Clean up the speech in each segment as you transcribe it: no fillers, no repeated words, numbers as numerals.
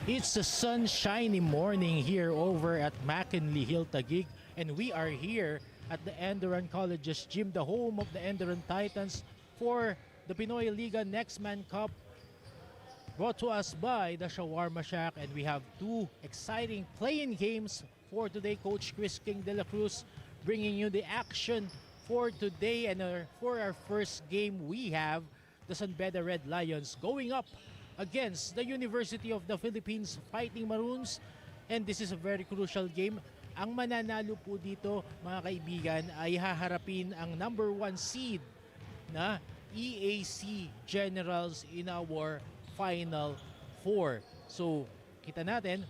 It's a sunshiny morning here over at McKinley Hill, Taguig, and we are here at the Enderun Colleges gym, the home of the Enderun Titans, for the Pinoyliga Next Man Cup, brought to us by the Shawarma Shack. And we have two exciting playing games for today. Coach Chris King de la Cruz bringing you the action for today, and for our first game we have the San Beda Red Lions going up against the University of the Philippines Fighting Maroons, and this is a very crucial game. Ang mananalo po dito, mga kaibigan, ay haharapin ang number 1 seed na EAC Generals in our Final 4. So, kita natin,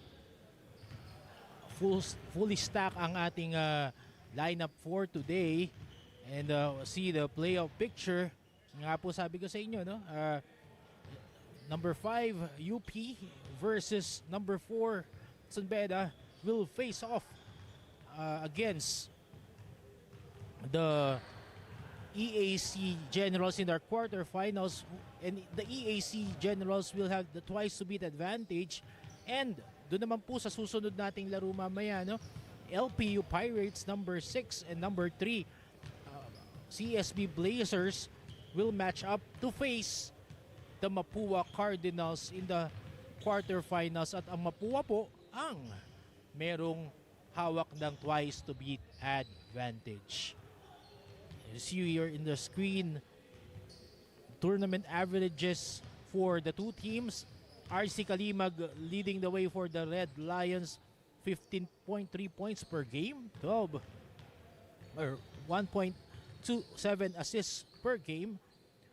fully stack ang ating lineup for today, and see the playoff picture. Nga po sabi ko sa inyo, no? Number 5 UP versus number 4 San Beda will face off against the EAC Generals in their quarterfinals, and the EAC Generals will have the twice to beat advantage. And doon naman po sa susunod nating laro mamaya, no? LPU Pirates number 6 and number 3 CSB Blazers will match up to face the Mapua Cardinals in the quarterfinals, at ang Mapua po ang merong hawak ng twice to beat advantage. You see here in the screen tournament averages for the two teams. RC Kalimag leading the way for the Red Lions, 15.3 points per game, 1.27 assists per game.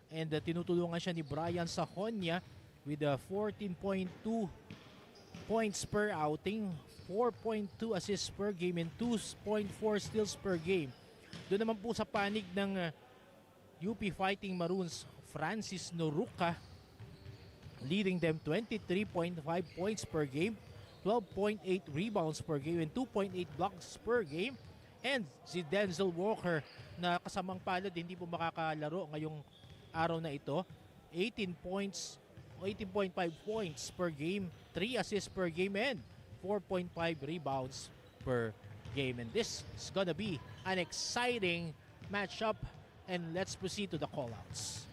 And tinutulungan siya ni Brian Sahonia with 14.2 points per outing, 4.2 assists per game, and 2.4 steals per game. Doon naman po sa panig ng UP Fighting Maroons, Francis Noruca leading them, 23.5 points per game, 12.8 rebounds per game, and 2.8 blocks per game. And si Denzel Walker na kasamang palad, hindi po makakalaro ngayong araw na ito, 18.5 points per game, 3 assists per game, and 4.5 rebounds per game. And this is gonna be an exciting matchup, and let's proceed to the callouts.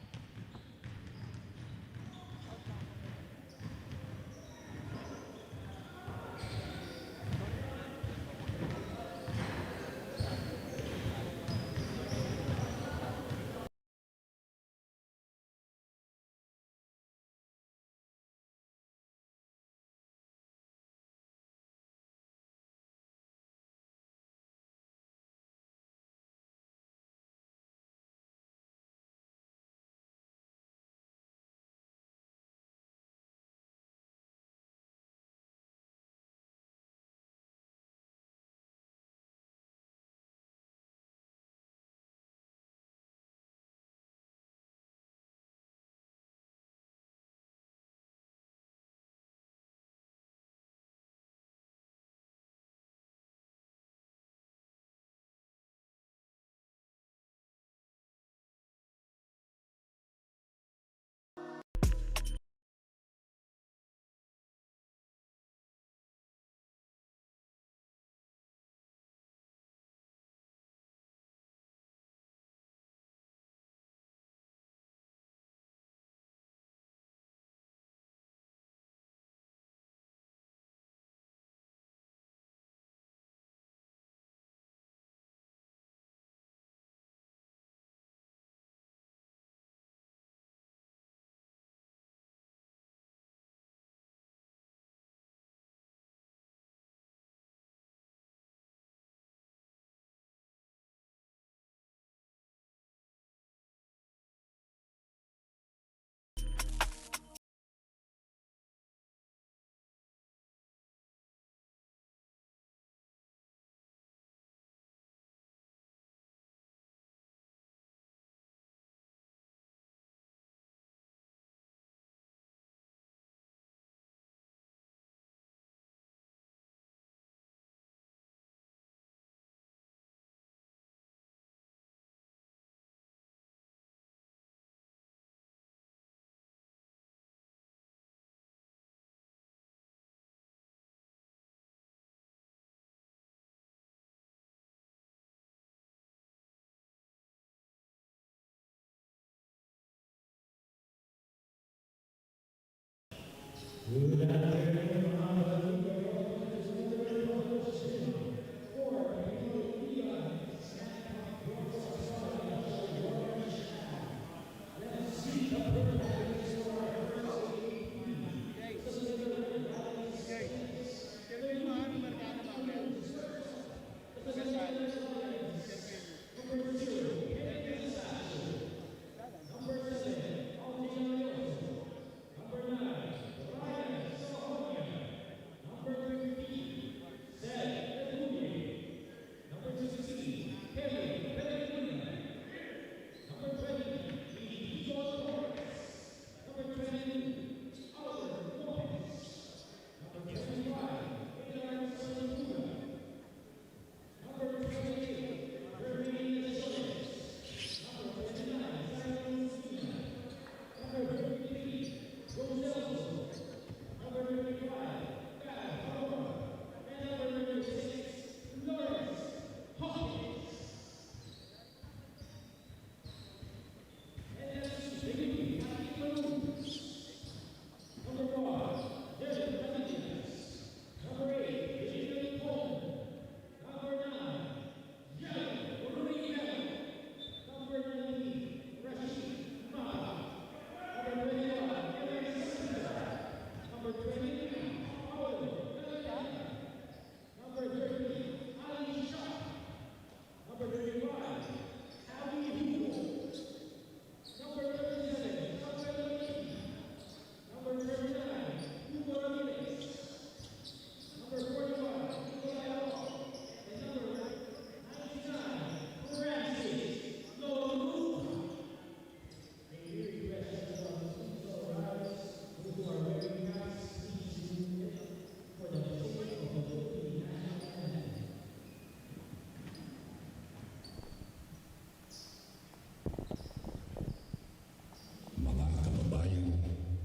Mga kababayan,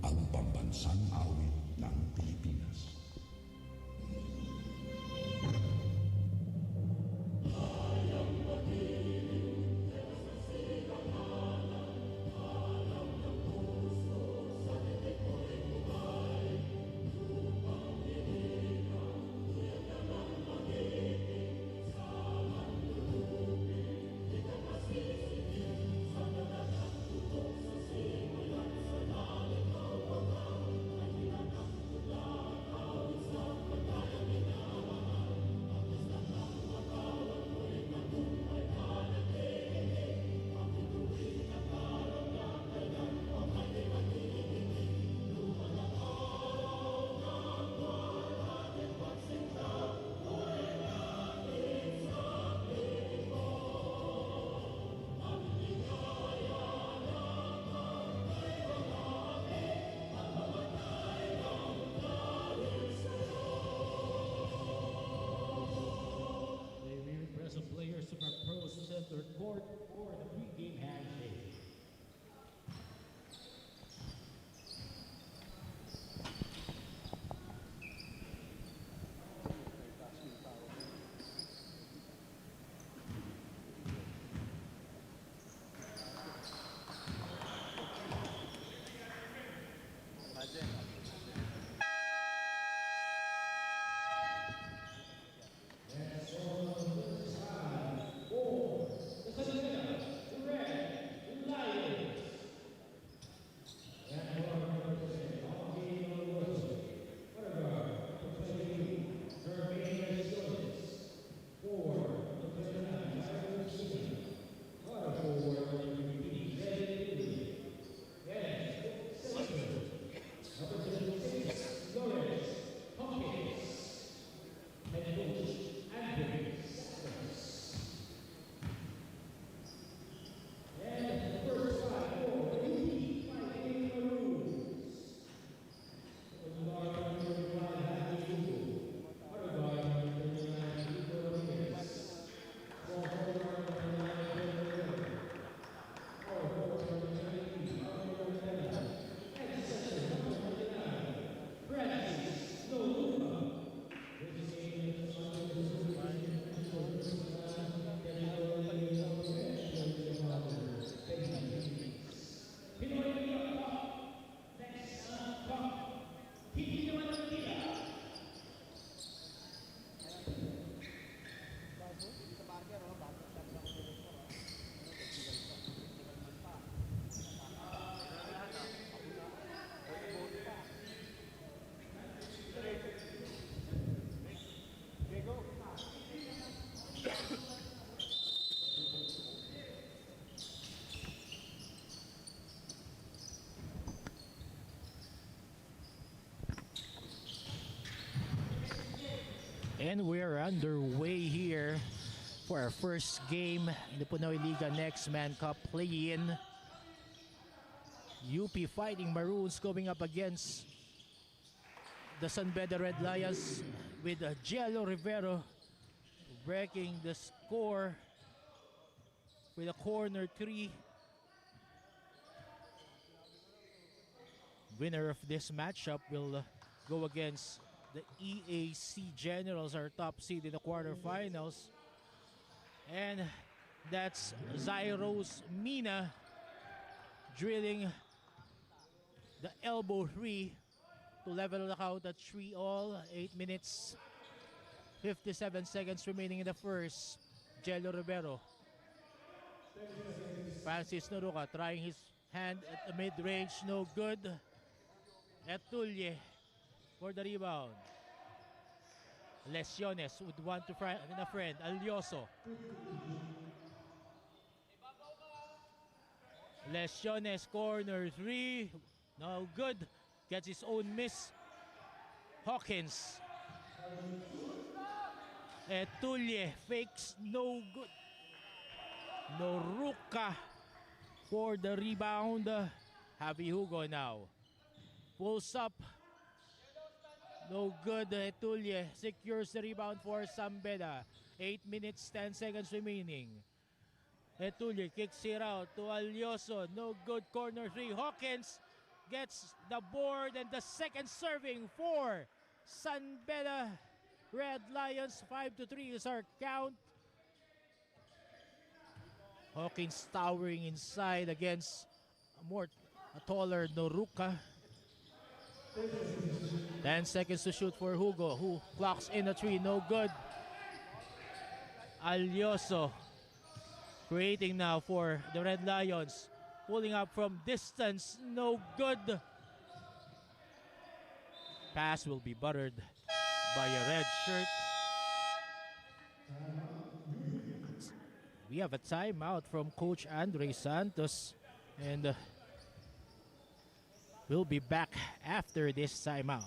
ang pambansang awit ng Pilipinas. Super Pro Center Court for the pregame handshake. And we're underway here for our first game in the Pinoyliga Next Man Cup play-in. UP Fighting Maroons going up against the San Beda Red Lions with Giello Rivero breaking the score with a corner 3. Winner of this matchup will go against the EAC Generals, our top seed in the quarterfinals. And that's Zyros Mina drilling the elbow 3 to level the count at 3-all. 8 minutes, 57 seconds remaining in the first. Giello Rivero. Francis Noruca trying his hand at the mid-range, no good. Etulye for the rebound. Lesiones would want to find a friend. Alioso. Lesiones corner 3. No good. Gets his own miss. Hawkins. Etulye fakes, no good. Noruca for the rebound. Javi Hugo now. Pulls up. No good. Etulye secures the rebound for San Beda. 8 minutes, 10 seconds remaining. Etulye kicks it out to Alioso. No good. Corner 3. Hawkins gets the board and the second serving for San Beda Red Lions. 5-3 is our count. Hawkins towering inside against a taller Noruca. 10 seconds to shoot for Hugo, who clocks in a 3. No good. Alioso creating now for the Red Lions. Pulling up from distance. No good. Pass will be buttered by a red shirt. We have a timeout from Coach Andre Santos. And we'll be back after this timeout.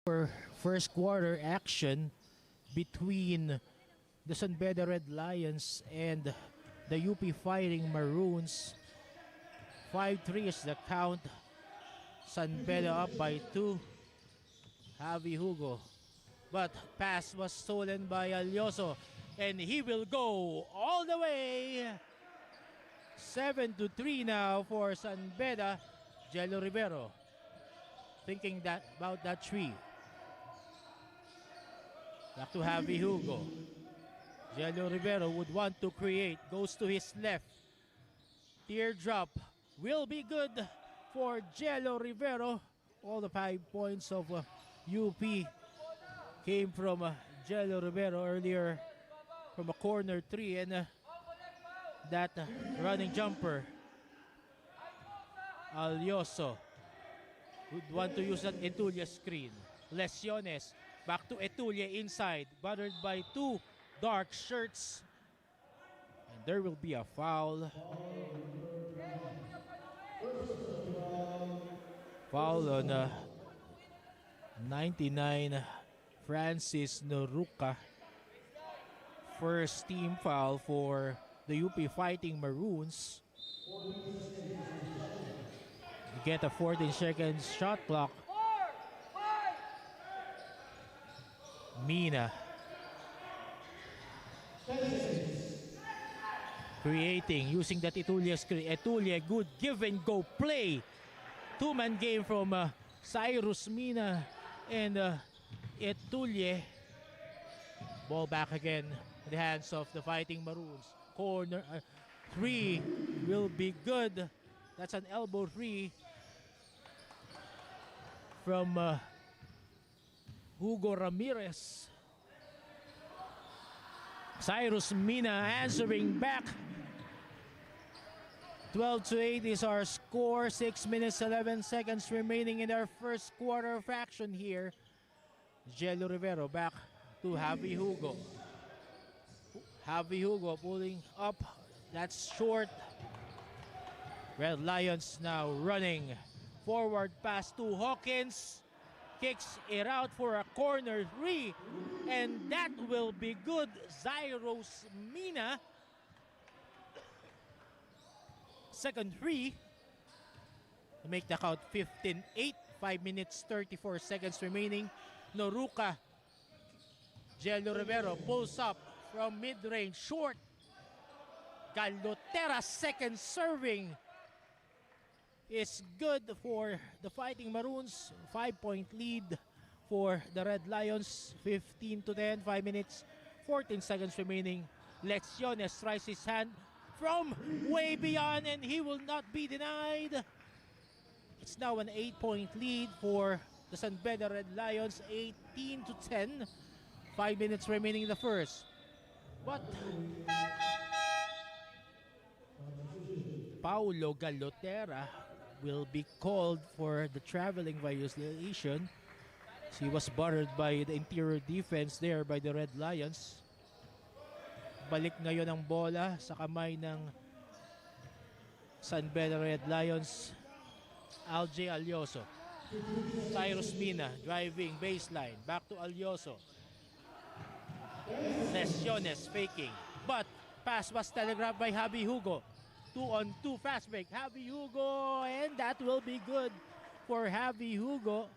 For first quarter action between the San Beda Red Lions and the UP Fighting Maroons. 5-3 is the count. San Beda up by 2. Javi Hugo. But pass was stolen by Alioso. And he will go all the way. 7-3 now for San Beda. Giello Rivero thinking about that 3. Back to Javi Hugo. Giello Rivero would want to create. Goes to his left. Teardrop will be good for Giello Rivero. All the 5 points of UP came from Giello Rivero earlier from a corner 3. And that running jumper. Alioso would want to use that Etulye screen. Lesiones. Back to Etulye inside. Buttered by 2 dark shirts. And there will be a foul. Foul on 99 Francis Noruca. First team foul for the UP Fighting Maroons. You get a 14 seconds shot clock. Mina creating using that Etulye screen. Etulye, good give and go play. 2-man game from Cyrus Mina And Etulye. Ball back again in the hands of the Fighting Maroons. Corner 3 will be good. That's an elbow 3 from Hugo Ramirez. Cyrus Mina answering back. 12-8 is our score. 6 minutes 11 seconds remaining in our first quarter of action here. Jello Rivero back to Javi Hugo. Javi Hugo pulling up. That's short. Red Lions now running. Forward pass to Hawkins. Kicks it out for a corner 3. And that will be good. Zyros Mina. Second 3. To make the count 15-8. 5 minutes 34 seconds remaining. Noruka. Jello Rivero pulls up from mid-range. Short. Galotera second serving is good for the Fighting Maroons. 5-point lead for the Red Lions. 15-10. 5 minutes 14 seconds remaining. Lecciones tries his hand from way beyond and he will not be denied. It's now an 8-point lead for the San Beda Red Lions. 18-10. 5 minutes remaining in the first. But Paulo Galotera will be called for the traveling violation. He was bothered by the interior defense there by the Red Lions. Balik ngayon ang bola sa kamay ng San Beda Red Lions. Alje Alyoso. Cyrus Mina driving baseline. Back to Alyoso. Lesiones faking. But pass was telegraphed by Javi Hugo. 2-on-2 fast break. Javi Hugo, and that will be good for Javi Hugo.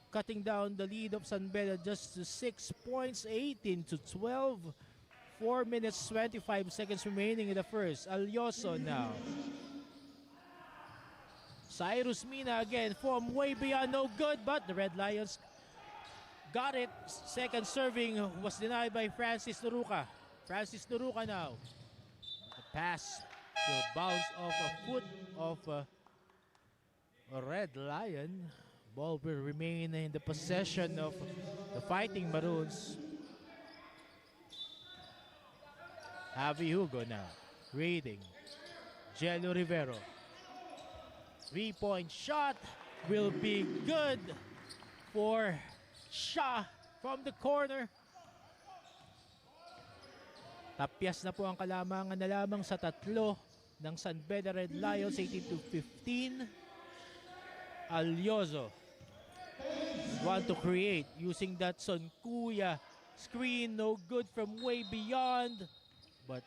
Cutting down the lead of San Beda just to 6 points, 18-12. 4 minutes 25 seconds remaining in the first. Alyoso now. Cyrus Mina again from way beyond, no good, but the Red Lions got it. Second serving was denied by Francis Noruka. Francis Noruka now. The pass will bounce off a foot of a Red Lion. Ball will remain in the possession of the Fighting Maroons. Javi Hugo now. Reading. Jello Rivero. 3-point shot will be good for Shah from the corner. Tapyas na po ang kalamangan na lamang sa tatlo ng San Beda Red Lions. 18-15. Alyoso want to create using that Son Kuya screen. No good from way beyond. But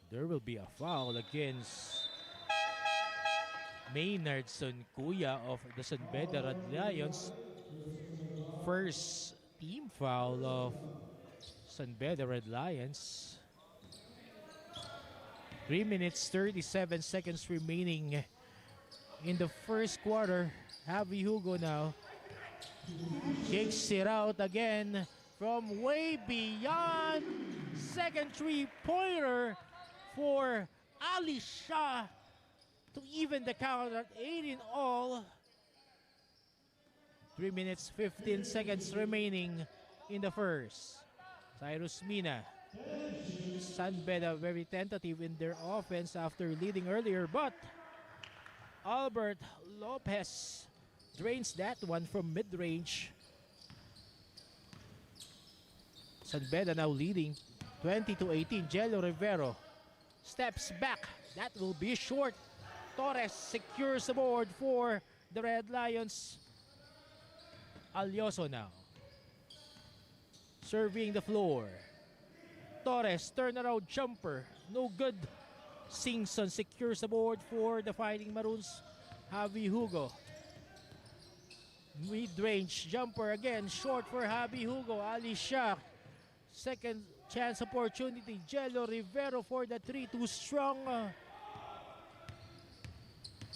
there will be a foul against Maynard Son Kuya of the San Beda Red Lions. First team foul of San Beda Red Lions. 3 minutes 37 seconds remaining in the first quarter. Javi Hugo now kicks it out again from way beyond. Second three-pointer for Ali Shah to even the count at 8 in all. 3 minutes 15 seconds remaining in the first. Cyrus Mina. San Beda very tentative in their offense after leading earlier, but Albert Lopez drains that one from mid-range. San Beda now leading 20-18. Jello Rivero steps back. That will be short. Torres secures the board for the Red Lions. Alyoso now. Serving the floor. Torres, turnaround jumper. No good. Singson secures the board for the Fighting Maroons. Javi Hugo. Mid-range jumper again. Short for Javi Hugo. Ali Shah. Second chance opportunity. Jello Rivero for the 3. Too strong.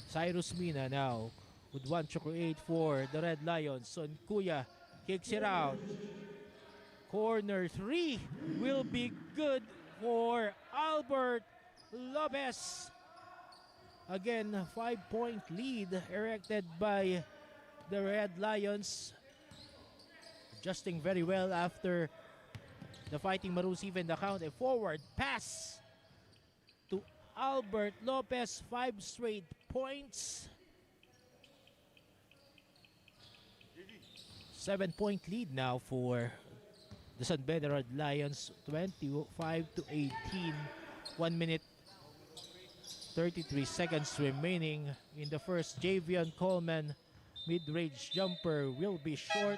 Cyrus Mina now would want to create for the Red Lions. Son Kuya kicks it out. Corner 3 will be good for Albert Lopez. Again, 5-point lead erected by the Red Lions. Adjusting very well after the Fighting Maroons even the count. A forward pass to Albert Lopez. 5 straight points. 7-point lead now for the San Beda Red Lions. 25-18. 1 minute 33 seconds remaining in the first. Javion Coleman mid-range jumper will be short.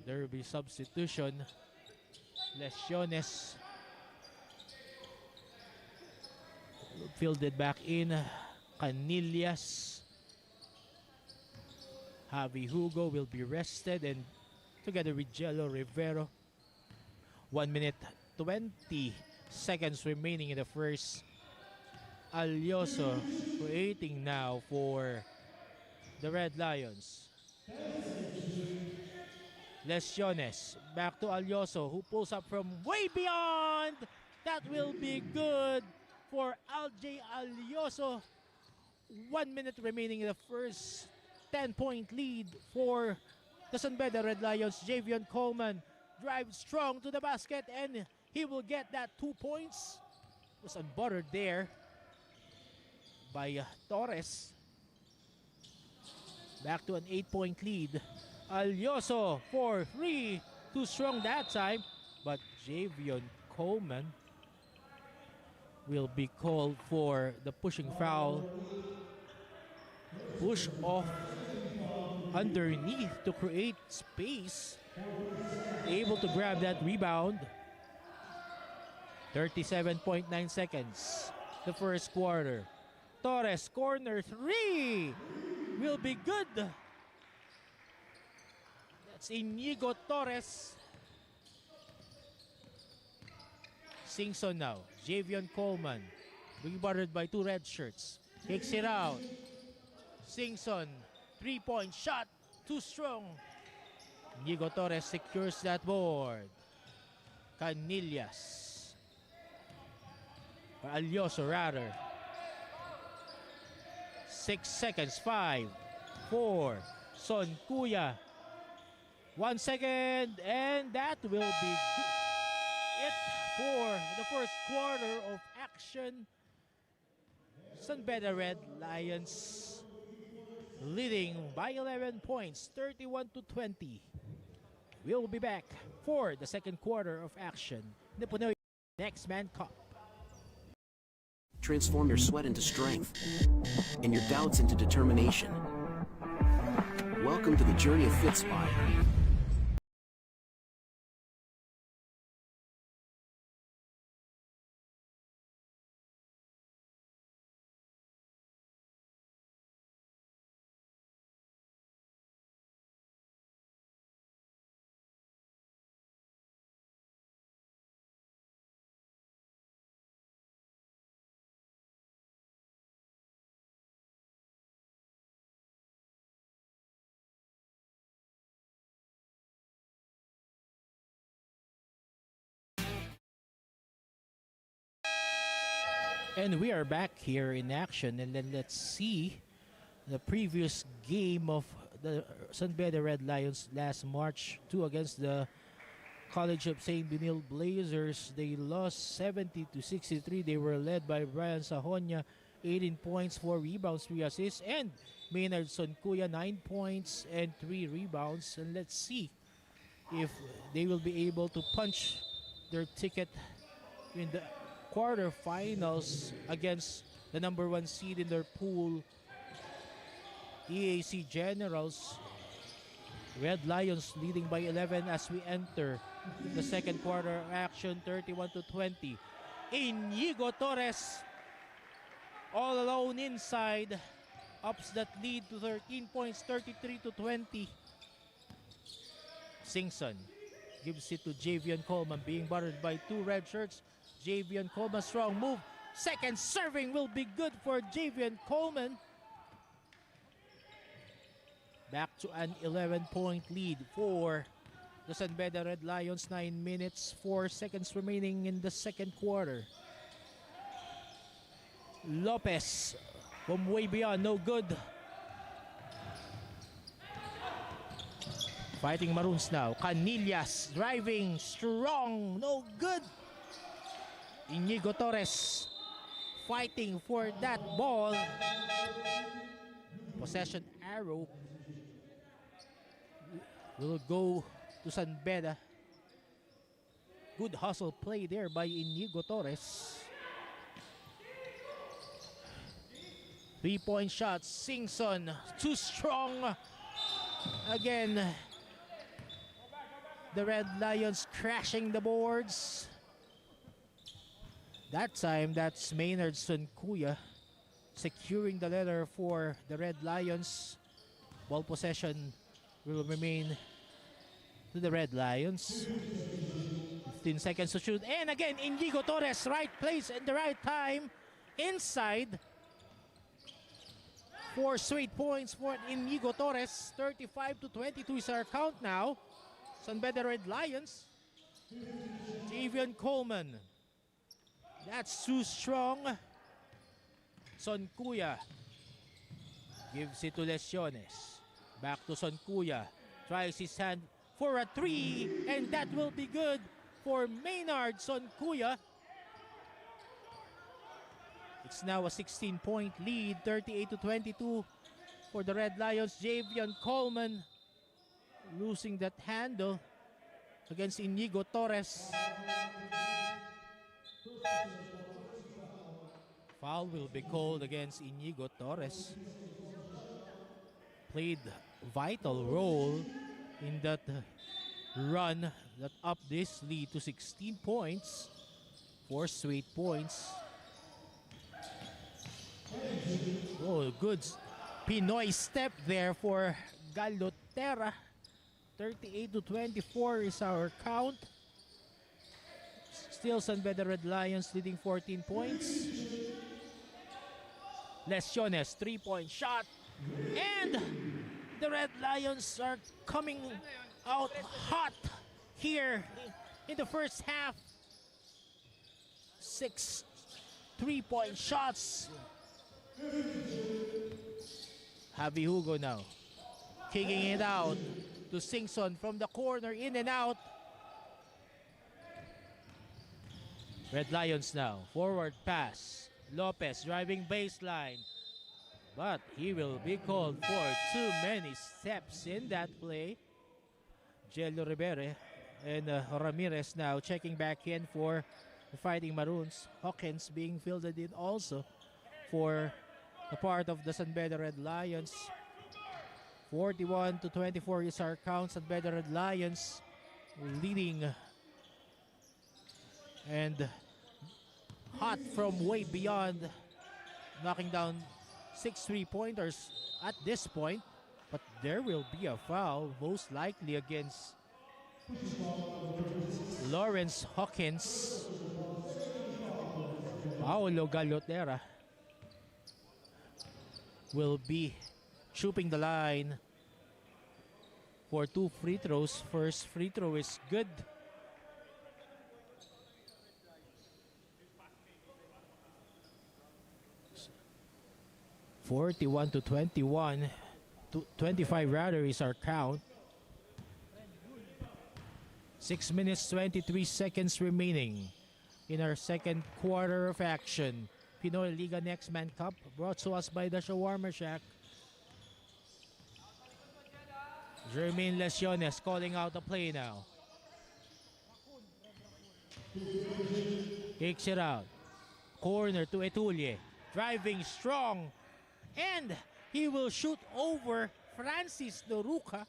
There will be substitution. Lesiones fielded back in. Canillas. Javi Hugo will be rested, and together with Jello Rivero. 1 minute 20 seconds remaining in the first. Alyoso creating now for the Red Lions. Lesiones back to Alyoso, who pulls up from way beyond. That will be good for LJ Alyoso. 1 minute remaining in the first. 10-point lead for the San Beda Red Lions. Javion Coleman drives strong to the basket, and he will get that 2 points. Was unbuttered there by Torres. Back to an 8-point lead. Alyoso for 3. Too strong that time, but Javion Coleman will be called for the pushing foul. Push off underneath to create space. Able to grab that rebound. 37.9 seconds. The first quarter. Torres, corner 3 will be good. That's Inigo Torres. Singson now. Javion Coleman being bothered by 2 red shirts. Kicks it out. Singson, 3-point shot, too strong. Inigo Torres secures that board. Canillas. Or Alyoso rather. 6 seconds. 5, 4. Son Kuya. 1 second, and that will be it for the first quarter of action. San Beda Red Lions leading by 11 points, 31-20. We'll be back for the second quarter of action. The Pinoyliga Next Man Cup. Transform your sweat into strength and your doubts into determination. Welcome to the journey of FitSpy. And we are back here in action, and then let's see the previous game of the San Beda Red Lions last March 2 against the College of St. Benil Blazers. They lost 70-63. They were led by Brian Sahonia, 18 points, 4 rebounds, 3 assists, and Maynard Soncuya, 9 points and 3 rebounds. And let's see if they will be able to punch their ticket in the quarterfinals against the number 1 seed in their pool, EAC Generals. Red Lions leading by 11 as we enter the second quarter action, 31-20. Inigo Torres all alone inside, ups that lead to 13 points, 33-20. Singson gives it to Javion Coleman, being bothered by 2 red shirts. Javion Coleman, strong move. Second serving will be good for Javion Coleman. Back to an 11-point lead for the San Beda Red Lions. 9 minutes, 4 seconds remaining in the second quarter. Lopez from way beyond, no good. Fighting Maroons now. Canillas driving strong, no good. Inigo Torres fighting for that ball. Possession arrow will go to San Beda. Good hustle play there by Inigo Torres. 3-point shot. Singson too strong. Again, the Red Lions crashing the boards. That time, that's Maynard Sunkuya securing the letter for the Red Lions. Ball possession will remain to the Red Lions. 15 seconds to shoot. And again, Inigo Torres, right place and the right time. Inside. 4 straight points for Inigo Torres. 35-22 is our count now. San Beda Red Lions. Javion Coleman. That's too strong. Soncuya gives it to Lesiones. Back to Soncuya. Tries his hand for a 3. And that will be good for Maynard Soncuya. It's now a 16-point lead. 38-22 for the Red Lions. Javion Coleman losing that handle against Inigo Torres. Foul will be called against Inigo Torres. Played vital role in that run that upped this lead to 16 points. 4 straight points. Oh, good Pinoy step there for Galotera. 38-24 is our count. Still San Beda Red Lions leading 14 points. Lesiones, 3-point shot. And the Red Lions are coming out hot here in the first half. 6 3-point shots. Javi Hugo now kicking it out to Singson from the corner, in and out. Red Lions now, forward pass. Lopez driving baseline, but he will be called for too many steps in that play. Jello Rivera and Ramirez now checking back in for the Fighting Maroons. Hawkins being fielded in also for the part of the San Beda Red Lions. 41-24 is our count. San Beda Red Lions leading, and hot from way beyond, knocking down 6 3-pointers at this point. But there will be a foul, most likely against Lawrence Hawkins. Paolo Galotera will be trooping the line for 2 free throws. First free throw is good. (41-21) to 25 rather is our count. 6 minutes 23 seconds remaining in our second quarter of action. Pinoyliga Next Man Cup brought to us by the Shawarma Shack. Jermaine Lesiones calling out the play now. Kicks it out. Corner to Etulie. Driving strong. And he will shoot over Francis Doruca.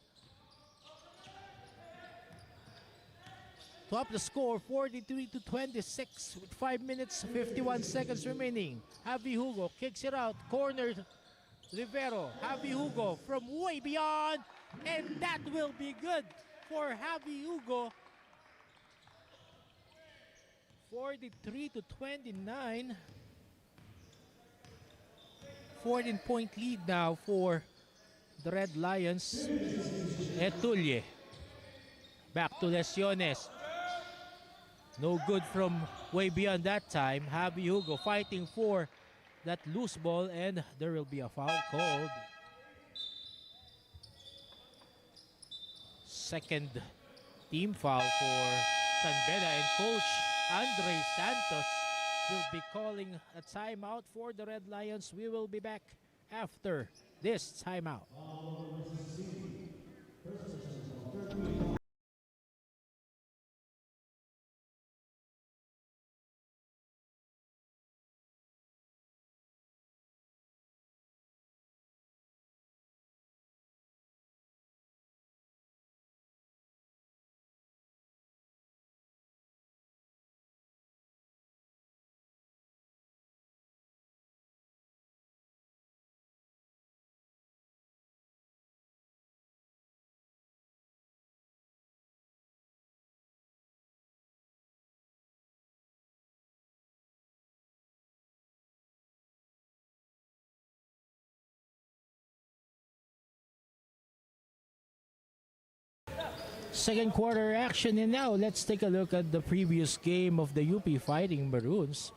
To up the score, 43-26 with 5 minutes 51 seconds remaining. Javi Hugo kicks it out. Corner Rivero. Javi Hugo from way beyond. And that will be good for Javi Hugo. 43-29. 14-point lead now for the Red Lions. Etulye. Back to Lesiones. No good from way beyond that time. Javi Hugo fighting for that loose ball, and there will be a foul called. Second team foul for San Beda, and Coach Andre Santos will be calling a timeout for the Red Lions. We will be back after this timeout. Second quarter action, and now let's take a look at the previous game of the UP Fighting Maroons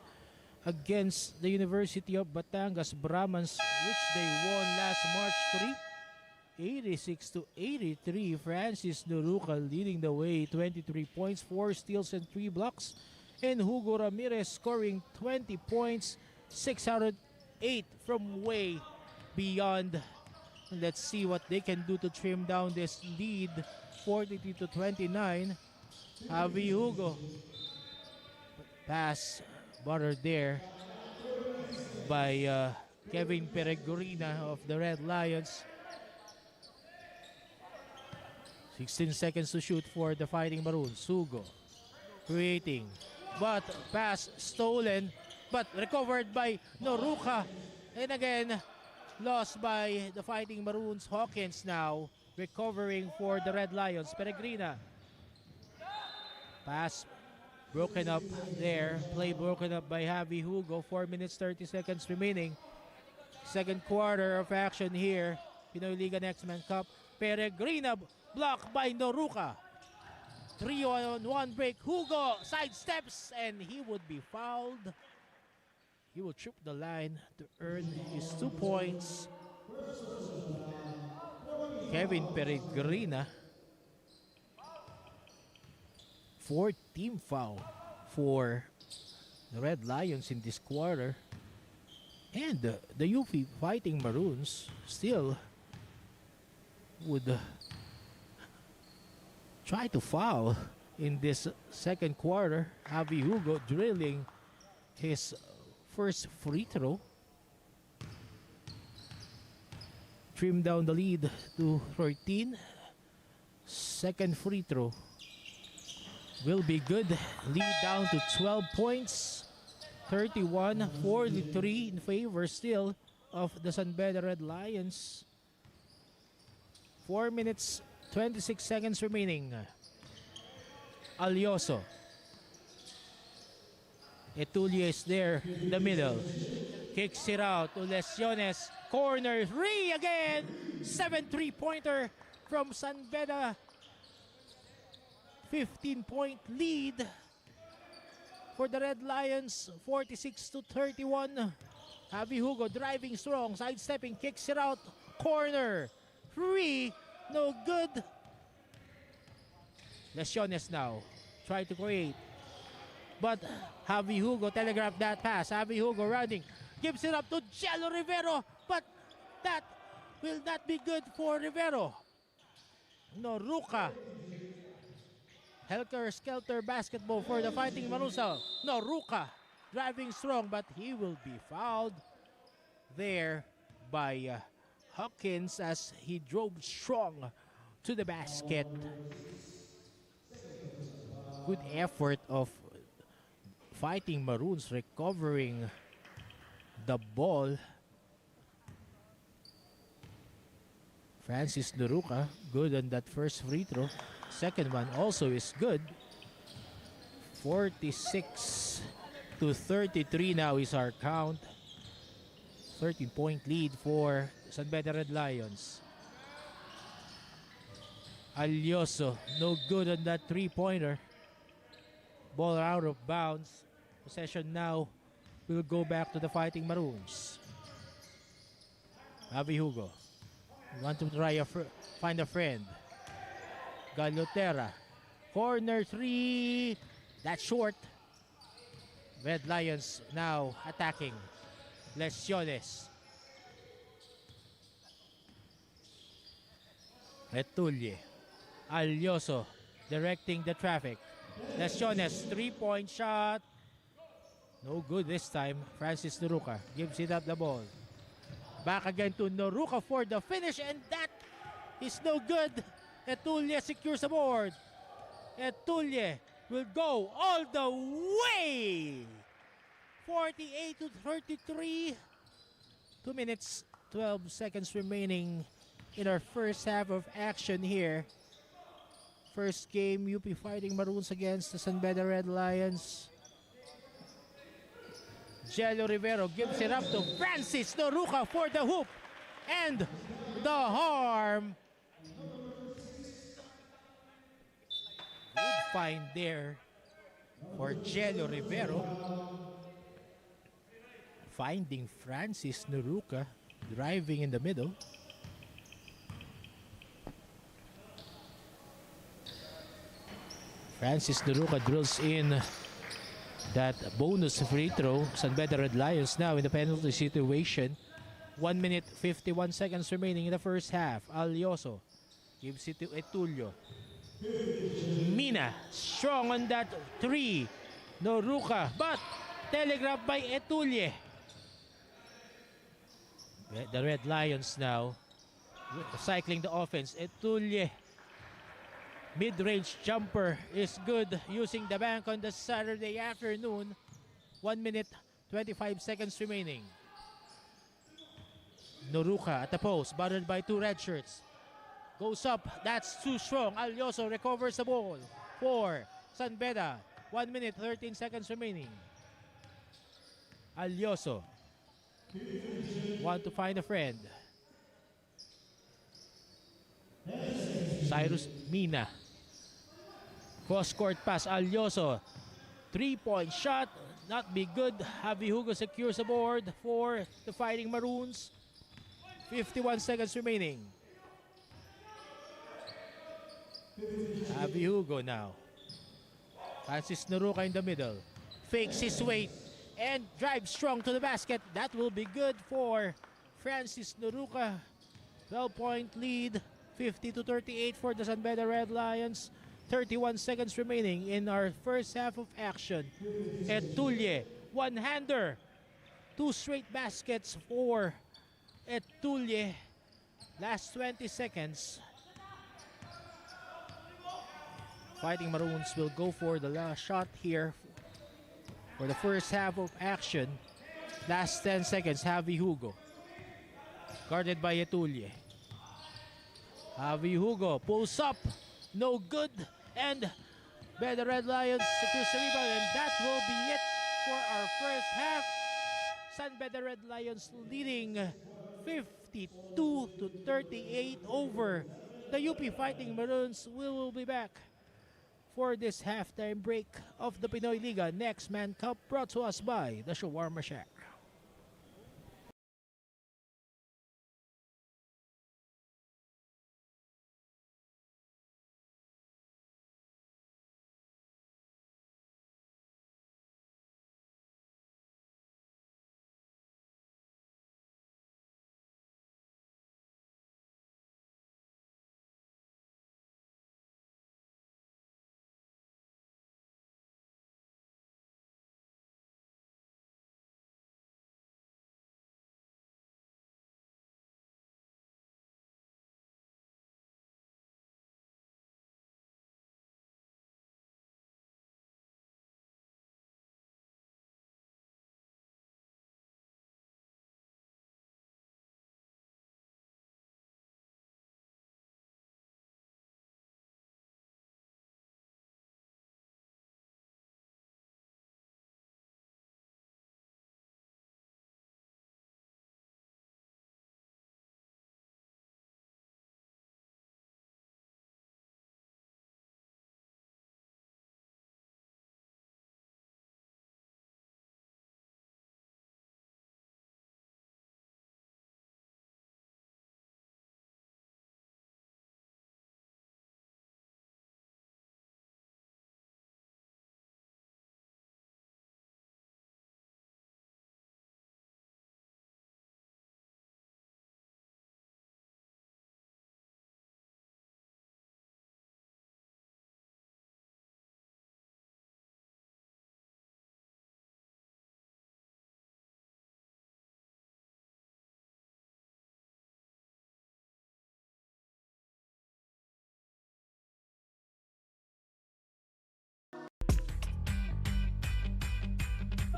against the University of Batangas Brahmans, which they won last March 3, 86 to 83. Francis Noruca leading the way, 23 points, 4 steals and 3 blocks, and Hugo Ramirez scoring 20 points, 6 out of 8 from way beyond. Let's see what they can do to trim down this lead. 43 to 29. Javi Hugo. Pass buttered there by Kevin Peregrina of the Red Lions. 16 seconds to shoot for the Fighting Maroons. Hugo creating, but pass stolen, but recovered by Noruca. And again, lost by the Fighting Maroons. Hawkins now recovering for the Red Lions. Peregrina. Pass broken up there. Play broken up by Javi Hugo. 4 minutes 30 seconds remaining. Second quarter of action here. Pinoyliga Next Man Cup. Peregrina blocked by Noruca. 3-on-1 break. Hugo sidesteps and he would be fouled. He will trip the line to earn his 2 points. Kevin Peregrina. 4th team foul for the Red Lions in this quarter. And the UP Fighting Maroons still would try to foul in this second quarter. Javi Hugo drilling his first free throw. Trim down the lead to 13. Second free throw will be good. Lead down to 12 points. 31-43 in favor still of the San Beda Red Lions. 4 minutes 26 seconds remaining. Alioso. Etulye is there in the middle. Kicks it out to Lesiones. Corner 3 again. 7 3-pointer from San Beda. 15-point lead for the Red Lions. 46 to 31. Javi Hugo driving strong. Sidestepping. Kicks it out. Corner 3. No good. Lesiones now. Try to create. But Javi Hugo telegraphed that pass. Javi Hugo running. Gives it up to Jello Rivero. But that will not be good for Rivero. Noruca. Helter-skelter basketball for the Fighting Maroons. Noruca driving strong, but he will be fouled there by Hawkins as he drove strong to the basket. Good effort of Fighting Maroons recovering the ball. Francis Noruca good on that first free throw. Second one also is good. 46 to 33 now is our count. 13-point lead for San Beda Red Lions. Alioso, no good on that three-pointer. Ball out of bounds. Possession now will go back to the Fighting Maroons. Avi Hugo. Want to try find a friend. Galotera. Corner three. That's short. Red Lions now attacking. Lesiones. Retulye. Alioso directing the traffic. Lesiones, three-point shot. No good this time. Francis Noruca gives it up the ball. Back again to Noruca for the finish, and that is no good. Etulye secures the board. Etulye will go all the way. 48 to 33. 2 minutes, 12 seconds remaining in our first half of action here. First game, UP Fighting Maroons against the San Beda Red Lions. Jello Rivero gives it up to Francis Noruca for the hoop and the harm. Good find there for Jello Rivero. Finding Francis Noruca driving in the middle. Francis Noruca drills in that bonus free throw. San Beda Red Lions now in the penalty situation. 1 minute 51 seconds remaining in the first half. Alioso gives it to Etulio. Mina strong on that three. Noruca, but telegraphed by Etulye. The Red Lions now cycling the offense. Etulye. Mid-range jumper is good using the bank on the Saturday afternoon. 1 minute, 25 seconds remaining. Noruca at the post, bothered by two red shirts. Goes up, that's too strong. Alioso recovers the ball for San Beda. 1 minute, 13 seconds remaining. Alioso. Want to find a friend. Cyrus Mina. Cross-court pass, Alioso. Three-point shot, not be good. Javi Hugo secures the board for the Fighting Maroons. 51 seconds remaining. Javi Hugo now. Francis Noruca in the middle. Fakes his weight and drives strong to the basket. That will be good for Francis Noruca. 12-point lead. 50 to 38 for the San Beda Red Lions. 31 seconds remaining in our first half of action. Etulye, one-hander. Two straight baskets for Etulye. Last 20 seconds. Fighting Maroons will go for the last shot here for the first half of action. Last 10 seconds, Javi Hugo. Guarded by Etulye. Javi Hugo pulls up. No good. And the Red Lions secures the rebound. And that will be it for our first half. San Beda Red Lions leading 52 to 38 over the UP Fighting Maroons. We will be back for this halftime break of the Pinoyliga Next Man Cup, brought to us by the Shawarma Shack.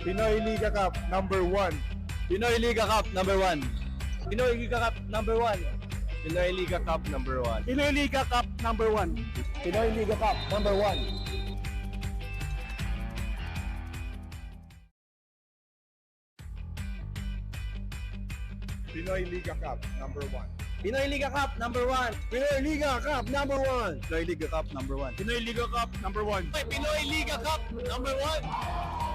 Pinoyliga Cup number 1. Pinoyliga Cup number 1. Pinoyliga Cup number 1. Pinoyliga Cup number 1. Pinoyliga Cup number 1. Pinoyliga Cup number 1. Pinoyliga Cup number 1. Pinoyliga Cup number 1. Pinoyliga Cup number 1. Pinoyliga Cup number 1. Pinoyliga Cup number 1. Pinoyliga Cup number 1.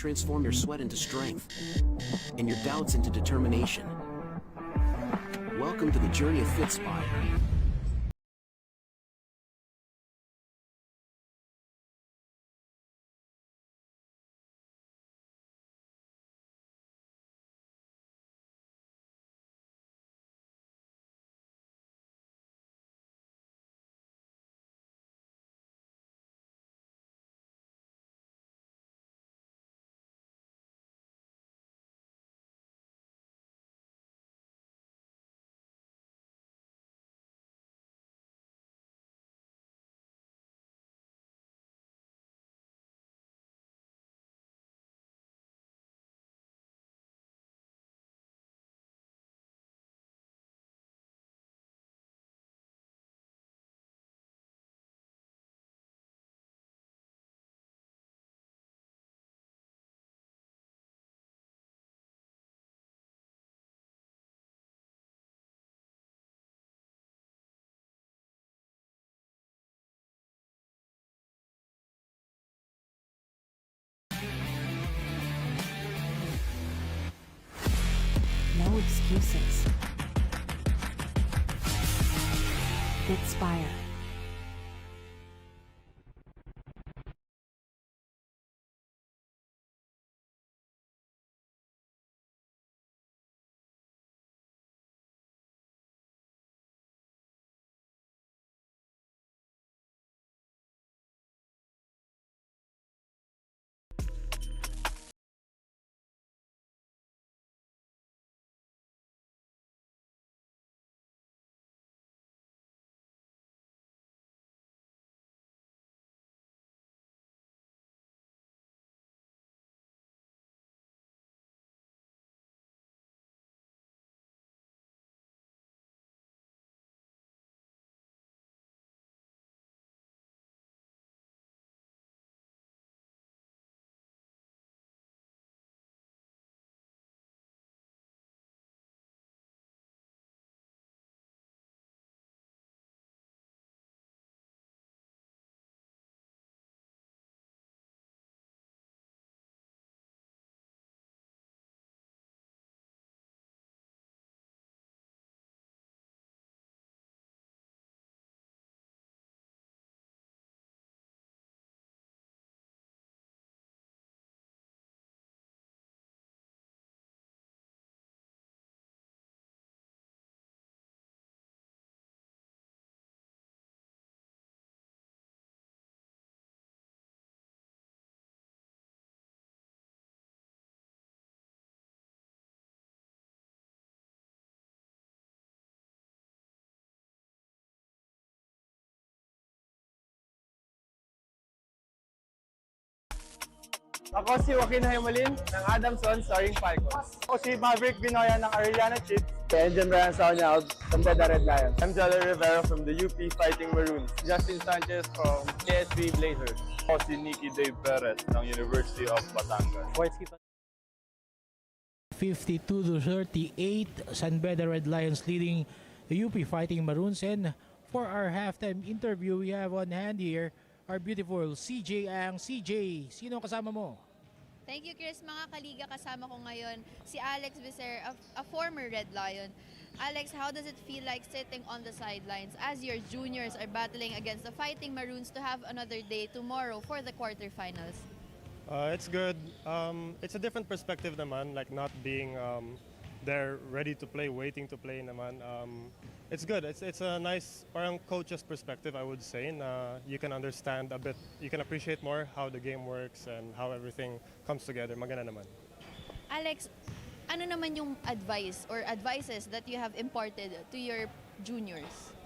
Transform your sweat into strength and your doubts into determination. Welcome to the journey of FitSpy. No excuses. Fitspire. Ako si Joaquin Hemalin ng Adamson starring Falcons. Ako si Maverick Binoya ng Arellana Chiefs. Si Engine Brian Saunyaw from the Red Lions. I'm Jolly Rivera from the UP Fighting Maroons. Justin Sanchez from KSB Blazers. Ako si Nicky Dave Perez ng University of Batangas. 52-38, San Beda Red Lions leading the UP Fighting Maroons. And for our halftime interview, we have on hand here our beautiful CJ Ang. CJ, sino kasama mo? Thank you, Chris. Mga kaliga, kasama ko ngayon si Alex Vicer, a former Red Lion. Alex, how does it feel like sitting on the sidelines as your juniors are battling against the Fighting Maroons to have another day tomorrow for the quarterfinals? It's good. It's a different perspective naman, like not being there ready to play, waiting to play naman. It's good. It's a nice parang coach's perspective, I would say, na you can understand a bit, you can appreciate more how the game works and how everything comes together. Maganda naman. Alex, ano naman yung advice or advices that you have imparted to your juniors?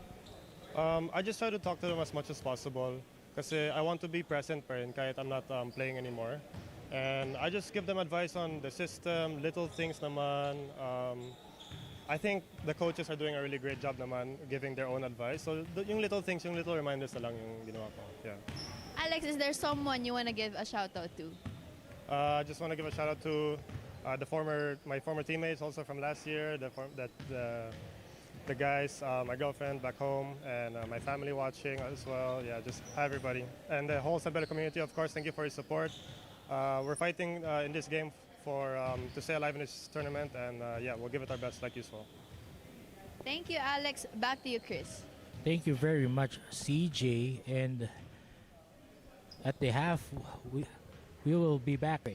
I just try to talk to them as much as possible kasi I want to be present pa rin kahit I'm not playing anymore. And I just give them advice on the system, little things naman. I think the coaches are doing a really great job naman giving their own advice. So yung little things, yung little reminders na lang yung ginawa ko. Yeah. Alex, is there someone you want to give a shout out to? I just want to give a shout out to my former teammates also from last year, the guys, my girlfriend back home, and my family watching as well. Yeah, just hi everybody. And the whole San Beda community, of course, thank you for your support. We're fighting in this game to stay alive in this tournament, and yeah, we'll give it our best like usual. Thank you, Alex. Back to you, Chris. Thank you very much, CJ. And at the half, we will be back.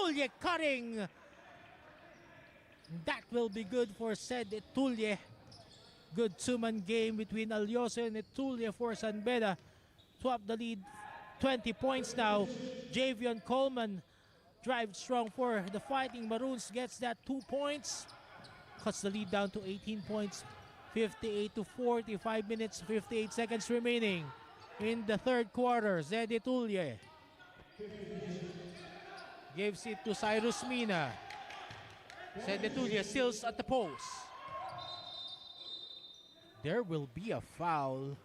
Tulye cutting. That will be good for said Tulye. Good two-man game between Alyoso and Tulye for San Beda. Swap the lead 20 points now. Javion Coleman drives strong for the Fighting Maroons. Gets that 2 points. Cuts the lead down to 18 points. 58 to 45 minutes, 58 seconds remaining in the third quarter. Zeddy Tulye gives it to Cyrus Mina. Zeddy Tulye steals at the post. There will be a foul.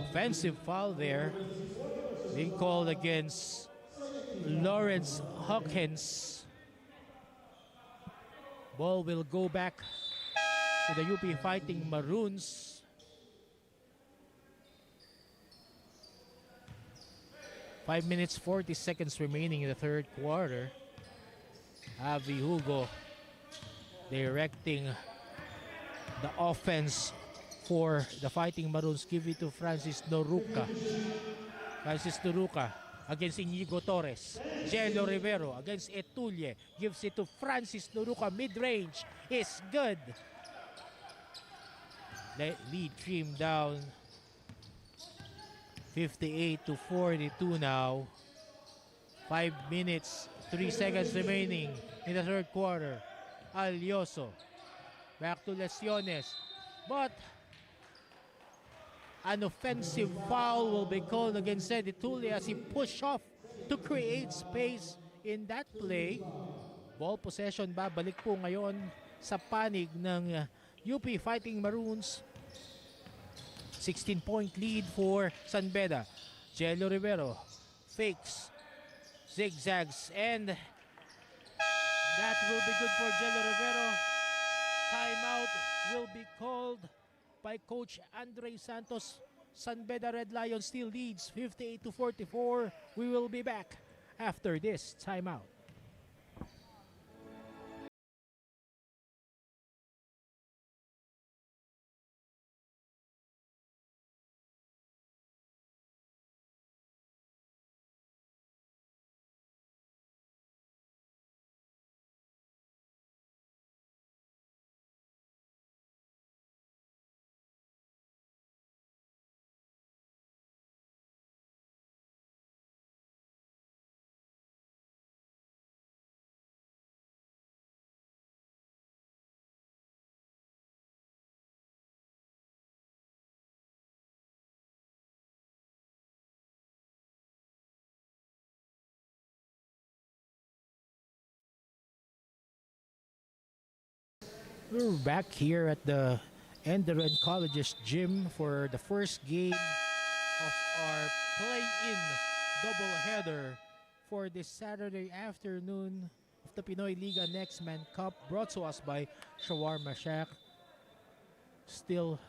Offensive foul there being called against Lawrence Hawkins. Ball will go back to the UP Fighting Maroons. 5 minutes 40 seconds remaining in the third quarter. Avi Hugo directing the offense for the Fighting Maroons. Give it to Francis Noruca. Francis Noruca against Inigo Torres. Jello Rivero against Etulye. Gives it to Francis Noruca. Mid-range is good. Lead trimmed down. 58 to 42 now. 5 minutes, 3 seconds remaining in the third quarter. Alyoso. Back to Lesiones. But an offensive foul will be called against Zeddy Tulye as he pushed off to create space in that play. Ball possession babalik po ngayon sa panig ng UP Fighting Maroons. 16-point lead for San Beda. Jello Rivero fakes, zigzags, and that will be good for Jello Rivero. Timeout will be called by Coach Andre Santos. San Beda Red Lions still leads 58 to 44. We will be back after this timeout. We're back here at the Enderun Colleges gym for the first game of our play-in doubleheader for this Saturday afternoon of the Pinoyliga Next Man Cup, brought to us by Shawarma Shack. Still,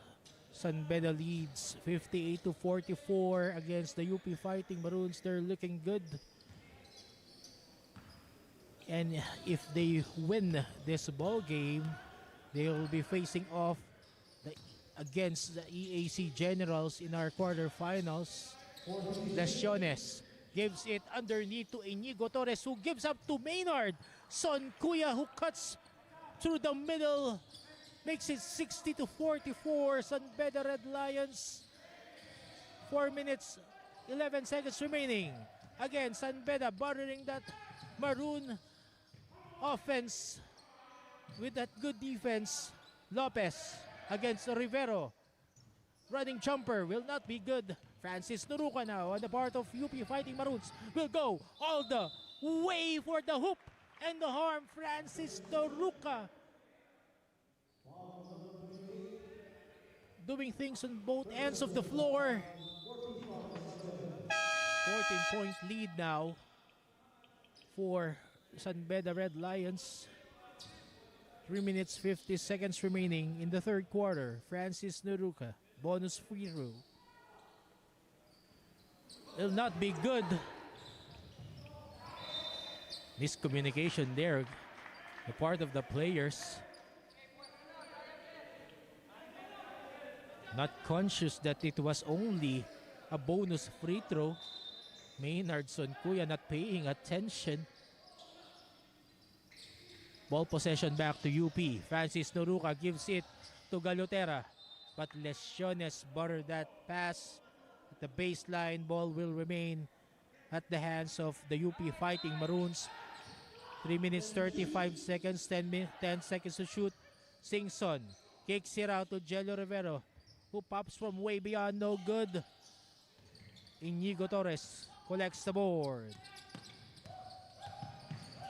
San Beda leads 58 to 44 against the UP Fighting Maroons. They're looking good. And if they win this ball game, they will be facing off against the EAC Generals in our quarterfinals. Lesiones gives it underneath to Inigo Torres, who gives up to Maynard. Son Kuya, who cuts through the middle, makes it 60 to 44. San Beda Red Lions. 4 minutes, 11 seconds remaining. Again, San Beda bothering that Maroon offense with that good defense. Lopez against Rivero. Running jumper will not be good. Francis Noruca now on the part of UP Fighting Maroons will go all the way for the hoop and the harm. Francis Noruca doing things on both ends of the floor. 14-point lead now for San Beda Red Lions. 3 minutes 50 seconds remaining in the third quarter. Francis Noruca, bonus free throw. Will not be good. Miscommunication there, the part of the players. Not conscious that it was only a bonus free throw. Maynardson Kuya not paying attention. Ball possession back to UP. Francis Noruca gives it to Galotera. But Lesiones buttered that pass. The baseline ball will remain at the hands of the UP Fighting Maroons. 3 minutes 35 seconds, 10 seconds to shoot. Singson kicks it out to Jello Rivero, who pops from way beyond, no good. Inigo Torres collects the board.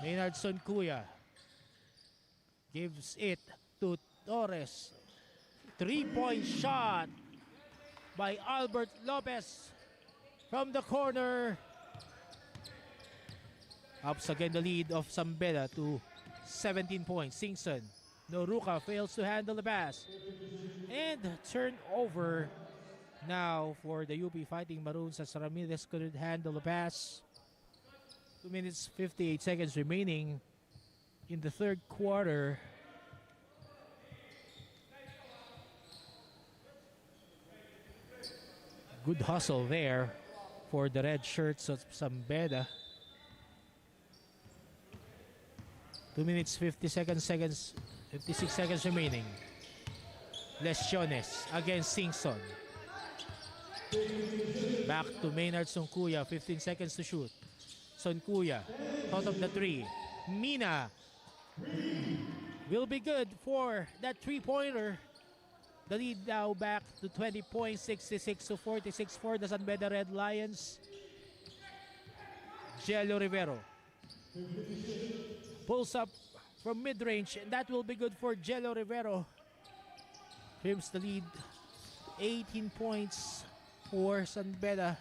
Maynardson Kuya gives it to Torres. 3-point shot by Albert Lopez from the corner. Ups again the lead of Zambeda to 17 points. Singson. Noruca fails to handle the pass. And turnover now for the UP Fighting Maroons as Ramirez couldn't handle the pass. 2 minutes 58 seconds remaining in the third quarter. Good hustle there for the red shirts of Zambeda. 2 minutes 56 seconds remaining. Lesiones against Singson. Back to Maynard Sonkuya, 15 seconds to shoot. Sonkuya, thought of the three. Mina will be good for that three-pointer. The lead now back to 20 points, 66 to 46 for the Zambeda Red Lions. Jello Rivero pulls up from mid-range, and that will be good for Jello Rivero. Trims the lead, 18 points for Zambeda.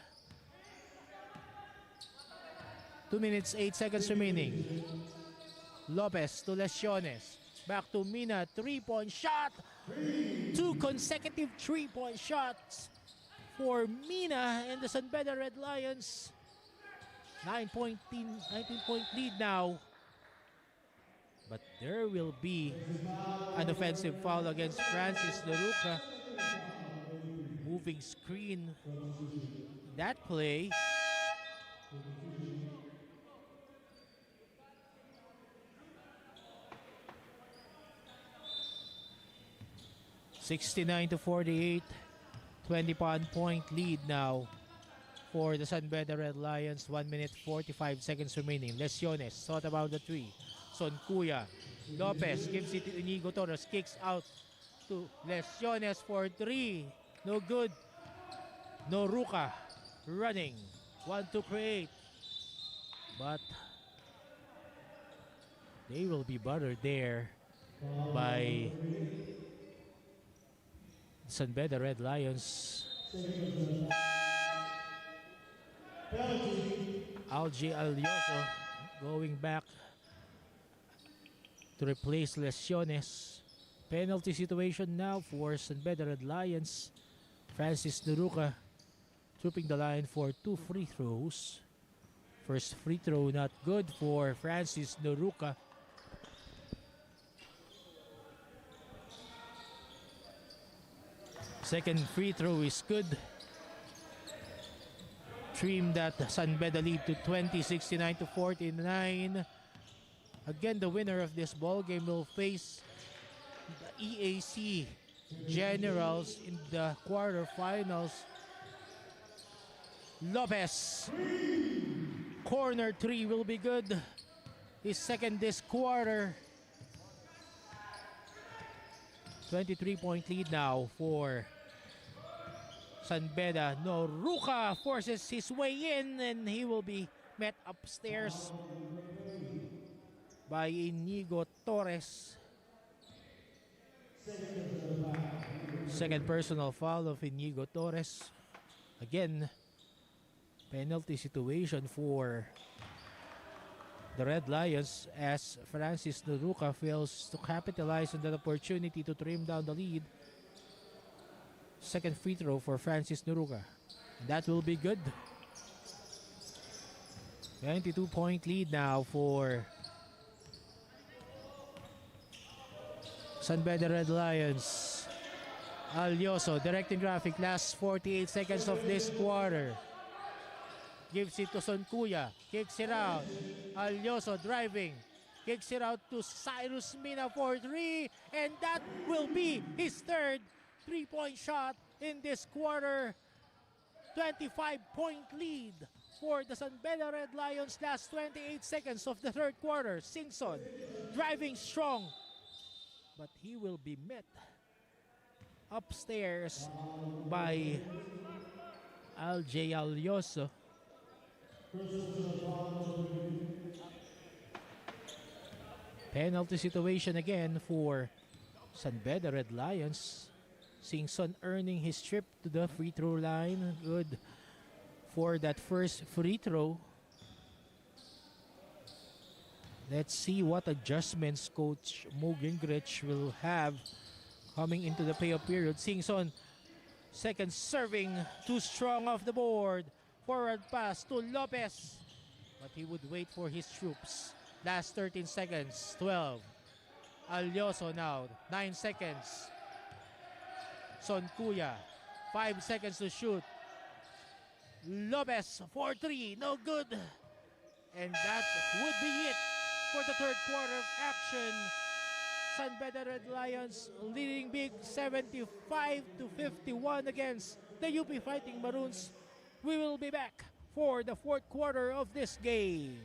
2 minutes, 8 seconds remaining. Lopez to Lesiones. Back to Mina, three-point shot. 2 consecutive three-point shots for Mina and the Zambeda Red Lions. 19-point lead now. But there will be an offensive foul against Francis Noruca. Moving screen. That play. (69 to 48), 20-point lead now for the Zambeda Red Lions. 1 minute 45 seconds remaining. Lesiones thought about the three. Sonkuya. Lopez gives it to Inigo Torres. Kicks out to Lesiones for three. No good. Noruca running. Want to create. But they will be buttered there by Zambeda Red Lions. Algie Alioso going back to replace Lesiones. Penalty situation now for Zambeda Red Lions. Francis Noruca trooping the line for 2 free throws. First free throw not good for Francis Noruca. Second free throw is good. Trim that Zambeda lead to 20, 69 to 49. Again, the winner of this ball game will face the EAC Generals in the quarterfinals. Lopez, corner three will be good. His second this quarter. 23-point lead now for Zambeda. Noruca forces his way in, and he will be met upstairs by Inigo Torres. Second personal foul of Inigo Torres. Again, penalty situation for the Red Lions as Francis Noruca fails to capitalize on that opportunity to trim down the lead. Second free throw for Francis Noruca. That will be good. 22-point lead now for Zambeda Red Lions. Alioso directing traffic, last 48 seconds of this quarter. Gives it to Sonkuya. Kicks it out. Alyoso driving. Kicks it out to Cyrus Mina for 3. And that will be his third 3-point shot in this quarter. 25-point lead for the San Beda Red Lions. Last 28 seconds of the third quarter. Singson driving strong. But he will be met upstairs by Alj Alyoso. Penalty situation again for San Beda Red Lions. Singson earning his trip to the free throw line. Good for that first free throw. Let's see what adjustments Coach Mo Gingrich will have coming into the payoff period. Singson, second serving, too strong off the board. Forward pass to Lopez. But he would wait for his troops. Last 13 seconds, 12. Alyoso now, 9 seconds. Sonkuya, 5 seconds to shoot. Lopez for 3, no good. And that would be it for the third quarter of action. San Beda Red Lions leading big 75-51 against the UP Fighting Maroons. We will be back for the fourth quarter of this game.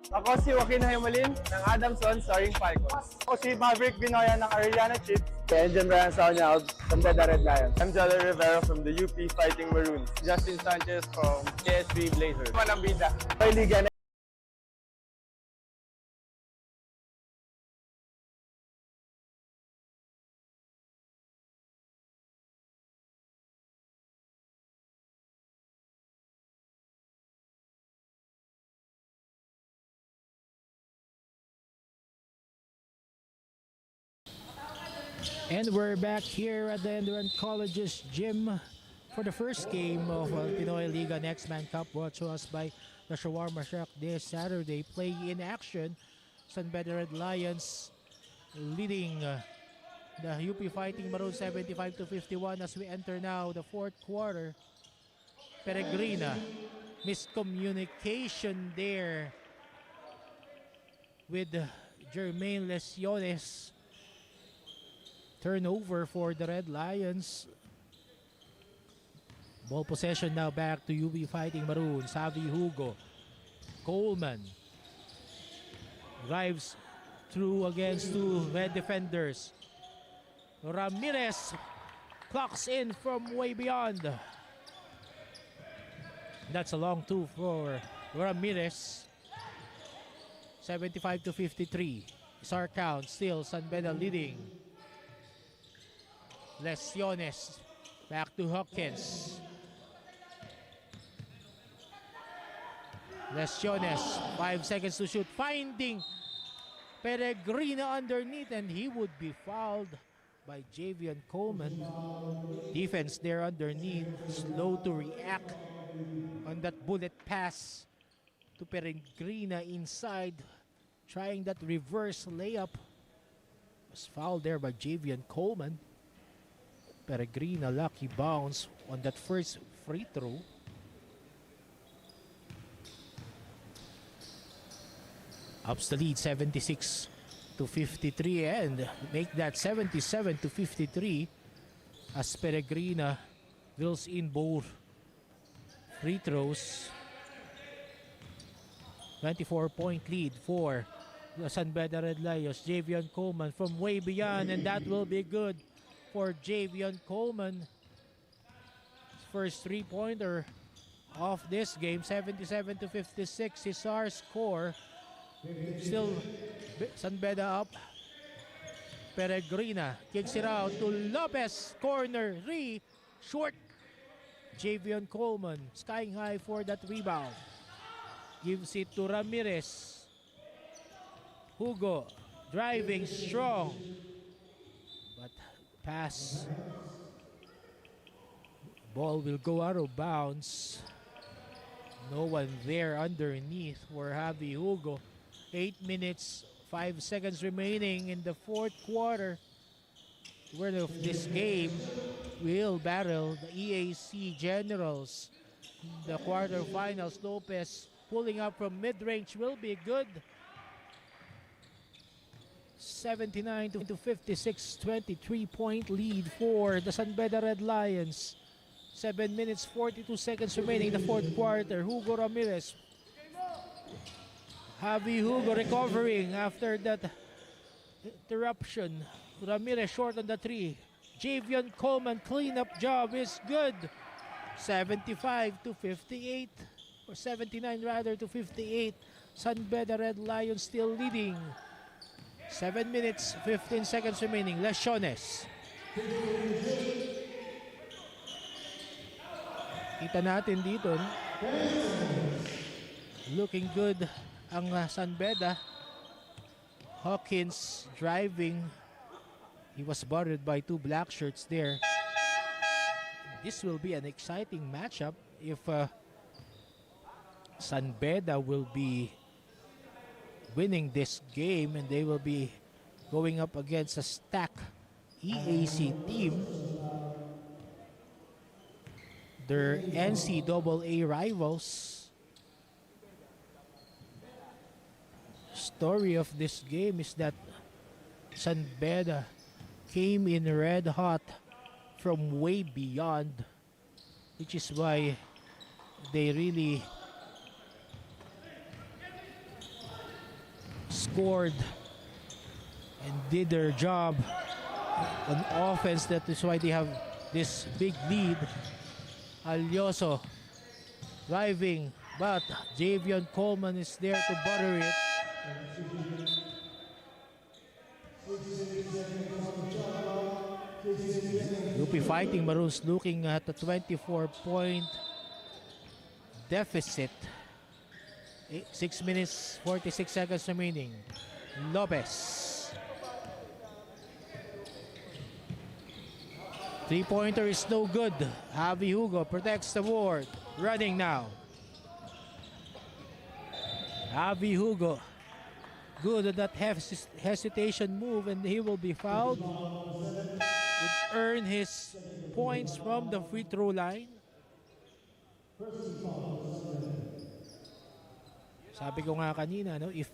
Ako si Joaquin Hemalin ng Adamson starring Falcons. Ako si Maverick Binoya ng Arellano Chiefs. Engine Brian Saunya of San Beda Red Lions. I'm Jolly Rivera from the UP Fighting Maroons. Justin Sanchez from KSB Blazers. Manambida. Pinoyliga. And we're back here at the Enderun Colleges gym for the first game of Pinoyliga Next Man Cup, brought to us by the Shawarma Shack this Saturday. Play in action, San Beda Red Lions leading the UP Fighting Maroons 75-51 as we enter now the fourth quarter. Peregrina, miscommunication there with Jermaine Lesiones. Turnover for the Red Lions. Ball possession now back to UP Fighting Maroons. Javi Hugo. Coleman drives through against two red defenders. Ramirez clocks in from way beyond. That's a long two for Ramirez. 75-53 is our count. Still San Beda leading. Lesiones back to Hawkins. Lesiones, 5 seconds to shoot, finding Peregrina underneath, and he would be fouled by Javion Coleman. Defense there underneath, slow to react on that bullet pass to Peregrina inside, trying that reverse layup. Was fouled there by Javion Coleman. Peregrina lucky bounce on that first free throw. Ups the lead 76-53 and make that 77-53 as Peregrina drills in both free throws. 24-point lead for the San Beda Red Lions. Javion Coleman from way beyond, and that will be good for Javion Coleman. First three-pointer of this game, 77-56 is our score. Still San Beda up. Peregrina kicks it out to Lopez, corner, three, short. Javion Coleman skying high for that rebound. Gives it to Ramirez. Hugo driving strong, but pass. Ball will go out of bounds. No one there underneath for Javi Hugo. 8 minutes, 5 seconds remaining in the fourth quarter. Winner of this game will battle the EAC Generals. The quarterfinals, Lopez pulling up from mid-range will be good. 79-56, 23-point lead for the San Beda Red Lions. 7 minutes, 42 seconds remaining in the fourth quarter. Hugo Ramirez. Javi Hugo recovering after that interruption. Ramirez short on the three. Javion Coleman cleanup job is good. 75-58, or 79 rather to 58. San Beda Red Lions still leading. 7 minutes, 15 seconds remaining. Lesiones. Kita natin dito, no? Looking good ang San Beda. Hawkins driving. He was bothered by two black shirts there. This will be an exciting matchup if San Beda will be winning this game, and they will be going up against a stacked EAC team. Their NCAA rivals. Story of this game is that San Beda came in red hot from way beyond, which is why they really scored and did their job on offense. That is why they have this big lead. Alioso driving, but Javion Coleman is there to butter it. UP Fighting Maroons looking at a 24-point deficit. 6 minutes, 46 seconds remaining. Lopez. Three-pointer is no good. Javi Hugo protects the board. Running now. Javi Hugo. Good at that hesitation move, and he will be fouled. Would earn his points from the free throw line. Sabi ko nga kanina, no, if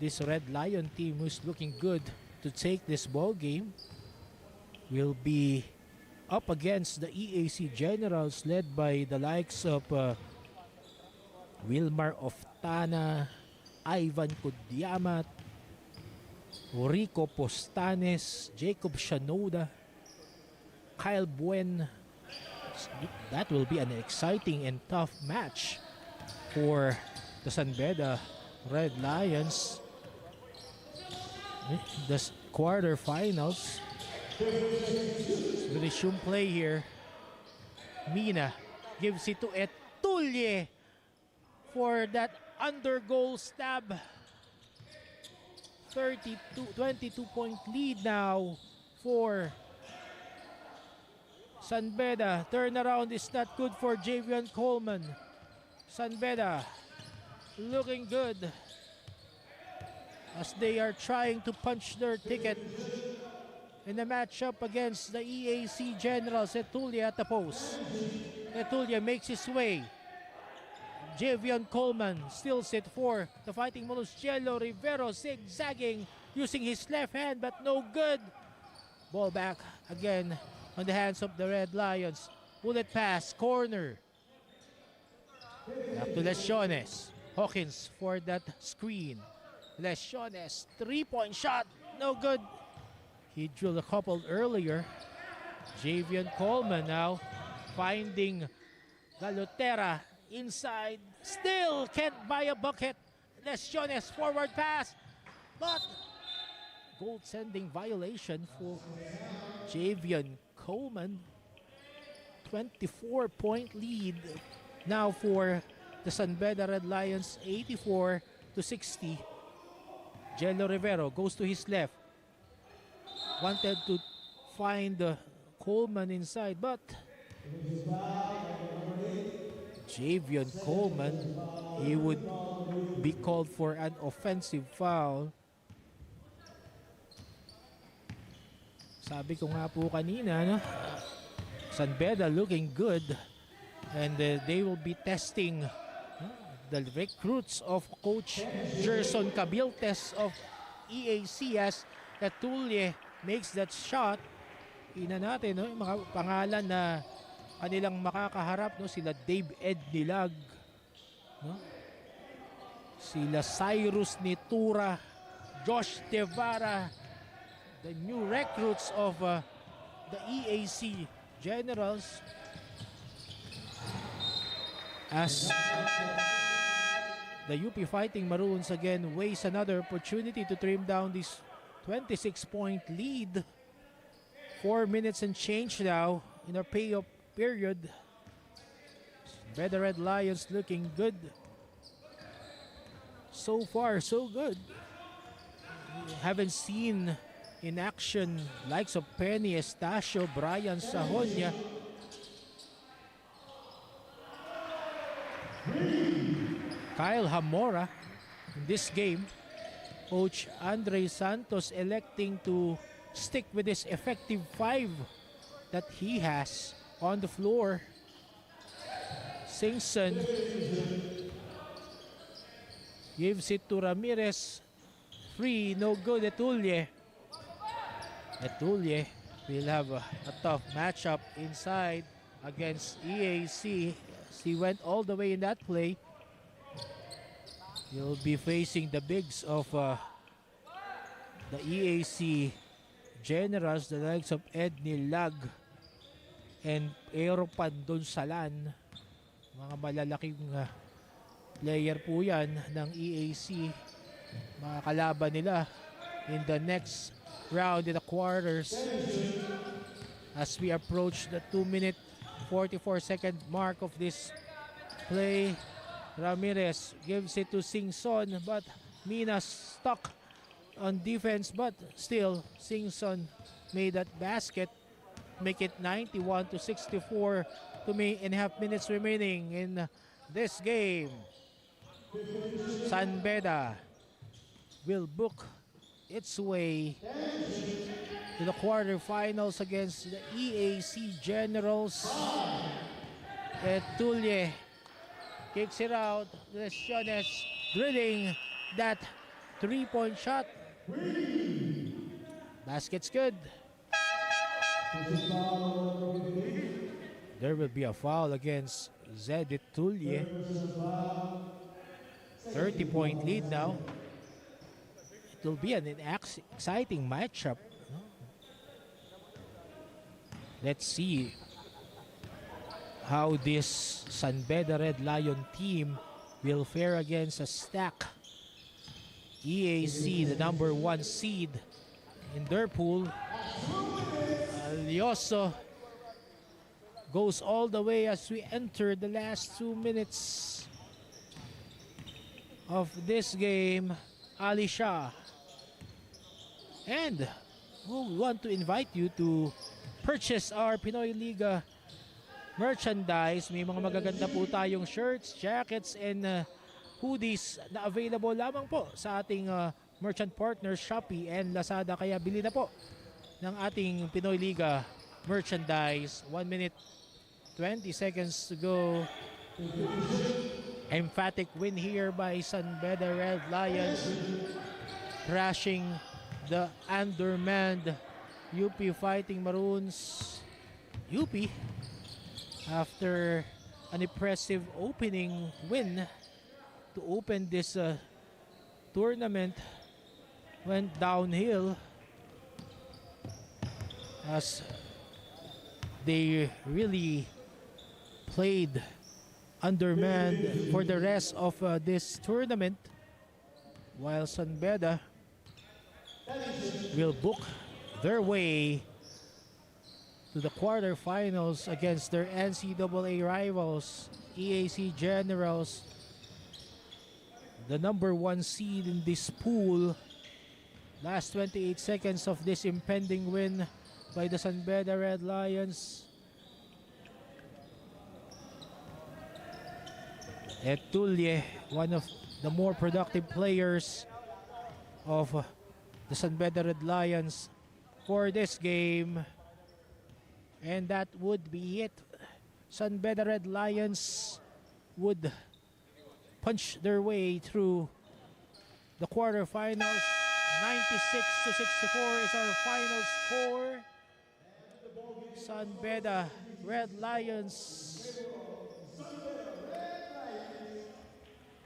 this Red Lion team who's looking good to take this ball game will be up against the EAC Generals led by the likes of Wilmar Oftana, Ivan Kudyamat, Rico Postanes, Jacob Shanoda, Kyle Buen. That will be an exciting and tough match for the San Beda Red Lions. The quarterfinals. We resume play here. Mina gives it to Etulye for that under goal stab. 22-point lead now for San Beda. Turnaround is not good for Javion Coleman. San Beda looking good as they are trying to punch their ticket in the matchup against the EAC Generals. Etulye at the post. Etulye makes his way. Javion Coleman steals it for the Fighting Maroons. Cielo Rivero zigzagging using his left hand, but no good. Ball back again on the hands of the Red Lions. Bullet pass, corner. Back to Lesiones. Hawkins for that screen. Lesiones, 3-point shot, no good. He drilled a couple earlier. Javian Coleman now finding Galotera inside. Still can't buy a bucket. Lesiones forward pass, but goaltending violation for Javian Coleman. 24-point lead now for the San Beda Red Lions, 84-60. Jello Rivero goes to his left. Wanted to find Coleman inside, but Javian Coleman, he would be called for an offensive foul. Sabi ko nga po kanina, no? San Beda looking good, and they will be testing the recruits of Coach Gerson Cabiltes of EACS. Katulye makes that shot. Ina natin, no? Yung mga pangalan na kanilang makakaharap, no? Sila Dave Ednilag, no? Sila Cyrus Nitura, Josh Tevara, the new recruits of the EAC Generals, as the UP Fighting Maroons again waste another opportunity to trim down this 26-point lead. 4 minutes and change now in our payoff period. The Red Lions looking good. So far, so good. Haven't seen in action likes of Penny Estacio, Brian Sahonia. Kyle Hamora in this game. Coach Andre Santos electing to stick with his effective 5 that he has on the floor. Singson gives it to Ramirez. Free, no good. Etulye will have a tough matchup inside against EAC. He went all the way in that play. He'll be facing the bigs of the EAC Generals, the likes of Ednil Lag and Aero Pandonsalan. Mga malalaking player po yan ng EAC. Mga kalaban nila in the next round in the quarters. As we approach the 2-minute 44-second mark of this play, Ramirez gives it to Singson, but Mina stuck on defense, but still Singson made that basket, make it 91-64, 2.5 minutes remaining in this game. San Beda will book its way to the quarterfinals against the EAC Generals. Etulye kicks it out. Lesiones drilling that 3-point shot. Basket's good. There will be a foul against Zed Etulye. 30-point lead now. It will be an exciting matchup. Let's see how this San Beda Red Lion team will fare against a stack EAC, the number 1 seed in their pool. Lioso goes all the way as we enter the last 2 minutes of this game. Ali Shah. And we want to invite you to purchase our Pinoyliga merchandise. May mga magaganda po tayong shirts, jackets, and hoodies na available lamang po sa ating merchant partners Shopee and Lazada. Kaya bili na po ng ating Pinoyliga merchandise. 1 minute 20 seconds to go. Emphatic win here by San Beda Red Lions, crashing the undermanned UP Fighting Maroons. UP, after an impressive opening win to open this tournament went downhill as they really played undermanned for the rest of this tournament, while San Beda will book their way to the quarterfinals against their NCAA rivals, EAC Generals, the number 1 seed in this pool. Last 28 seconds of this impending win by the San Beda Red Lions. Etulye, one of the more productive players of the San Beda Red Lions for this game. And that would be it. San Beda Red Lions would punch their way through the quarterfinals. 96-64 is our final score. San Beda Red Lions,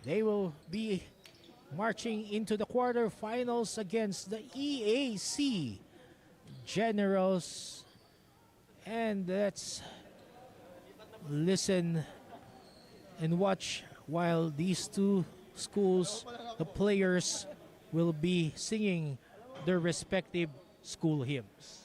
they will be marching into the quarterfinals against the EAC Generals. And let's listen and watch while these two schools, the players, will be singing their respective school hymns.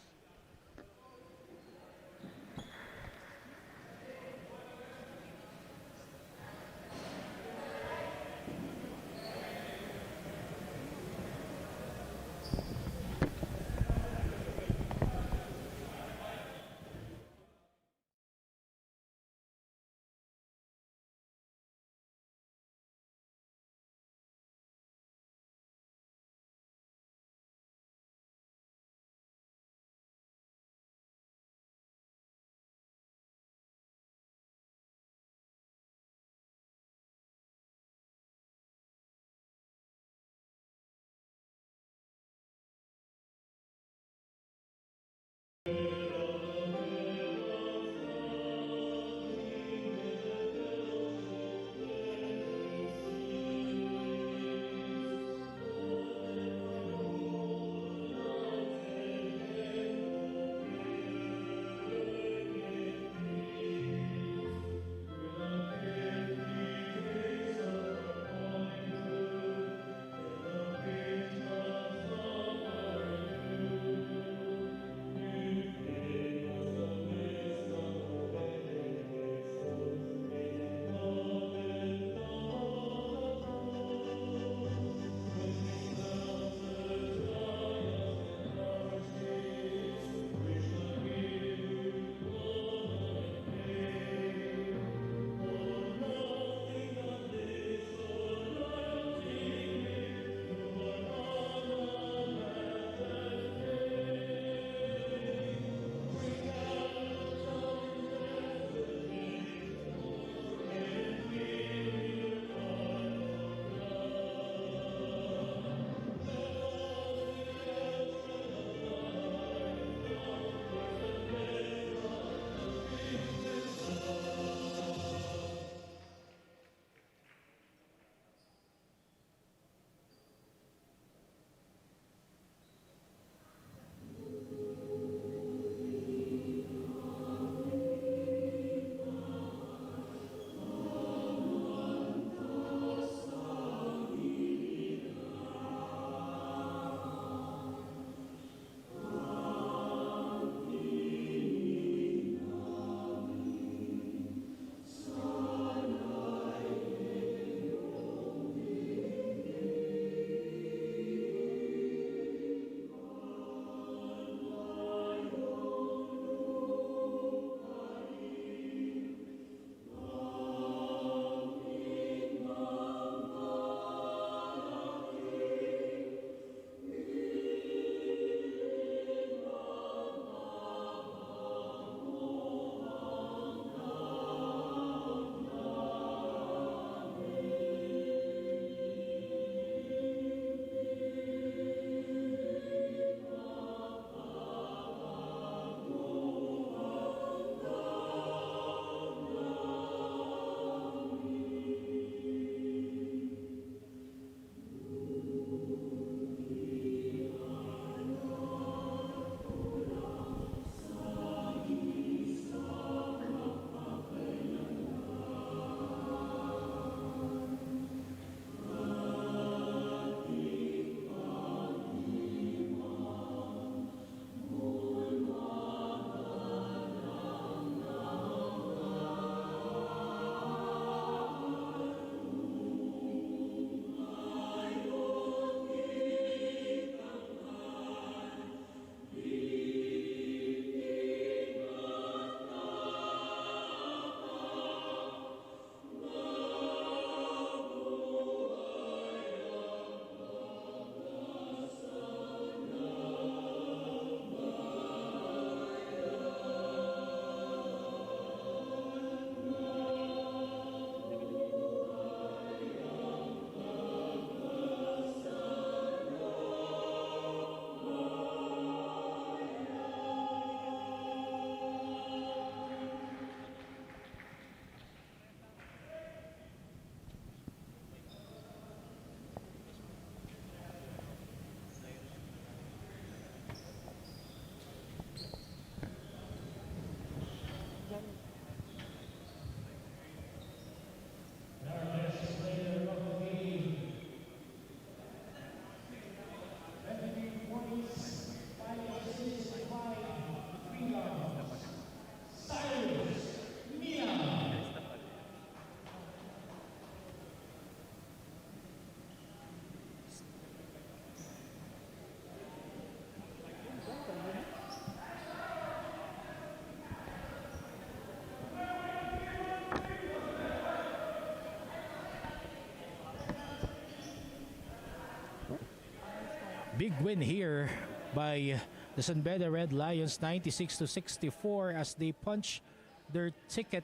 Big win here by the San Beda Red Lions, 96-64, as they punch their ticket.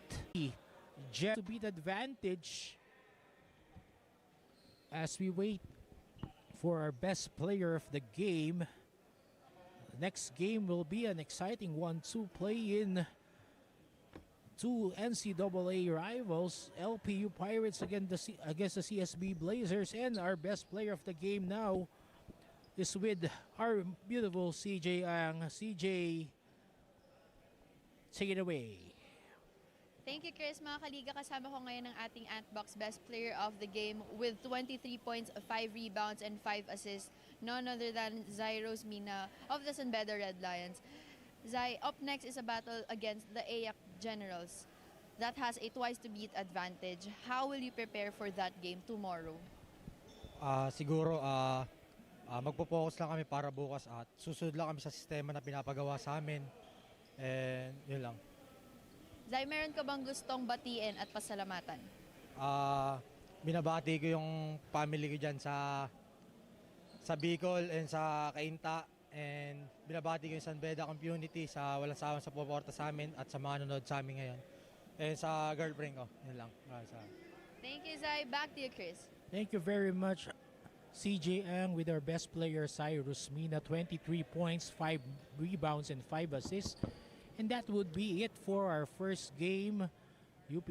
Jet to beat advantage as we wait for our best player of the game. Next game will be an exciting one to play in. Two NCAA rivals, LPU Pirates against the CSB Blazers, and our best player of the game now is with our beautiful CJ Ang. CJ, take it away. Thank you, Chris. Mga kaliga, kasama ko ngayon ang ating Antbox best player of the game with 23 points, 5 rebounds, and 5 assists. None other than Zai Rosmina of the San Beda Red Lions. Zai, up next is a battle against the AYAC Generals that has a twice-to-beat advantage. How will you prepare for that game tomorrow? Siguro, magpo-focus lang kami para bukas at susunod lang kami sa sistema na pinapagawa sa amin. And yun lang. Zai, meron ka bang gustong batiin at pasalamatan? Binabati ko yung family ko dyan sa Bicol and sa Cainta. And binabati ko yung San Beda community sa walang sawang sa puporta sa amin at sa mga nanonood sa amin ngayon. And sa girlfriend ko, yun lang. Thank you, Zai. Back to you, Chris. Thank you very much, CJ Ang, with our best player, Cyrus Mina, 23 points, 5 rebounds, and 5 assists. And that would be it for our first game. UP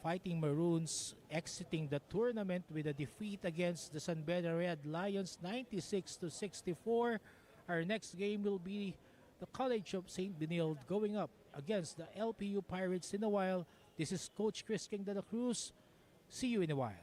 Fighting Maroons exiting the tournament with a defeat against the San Beda Red Lions, 96-64. Our next game will be the College of St. Benilde going up against the LPU Pirates in a while. This is Coach Chris King de la Cruz. See you in a while.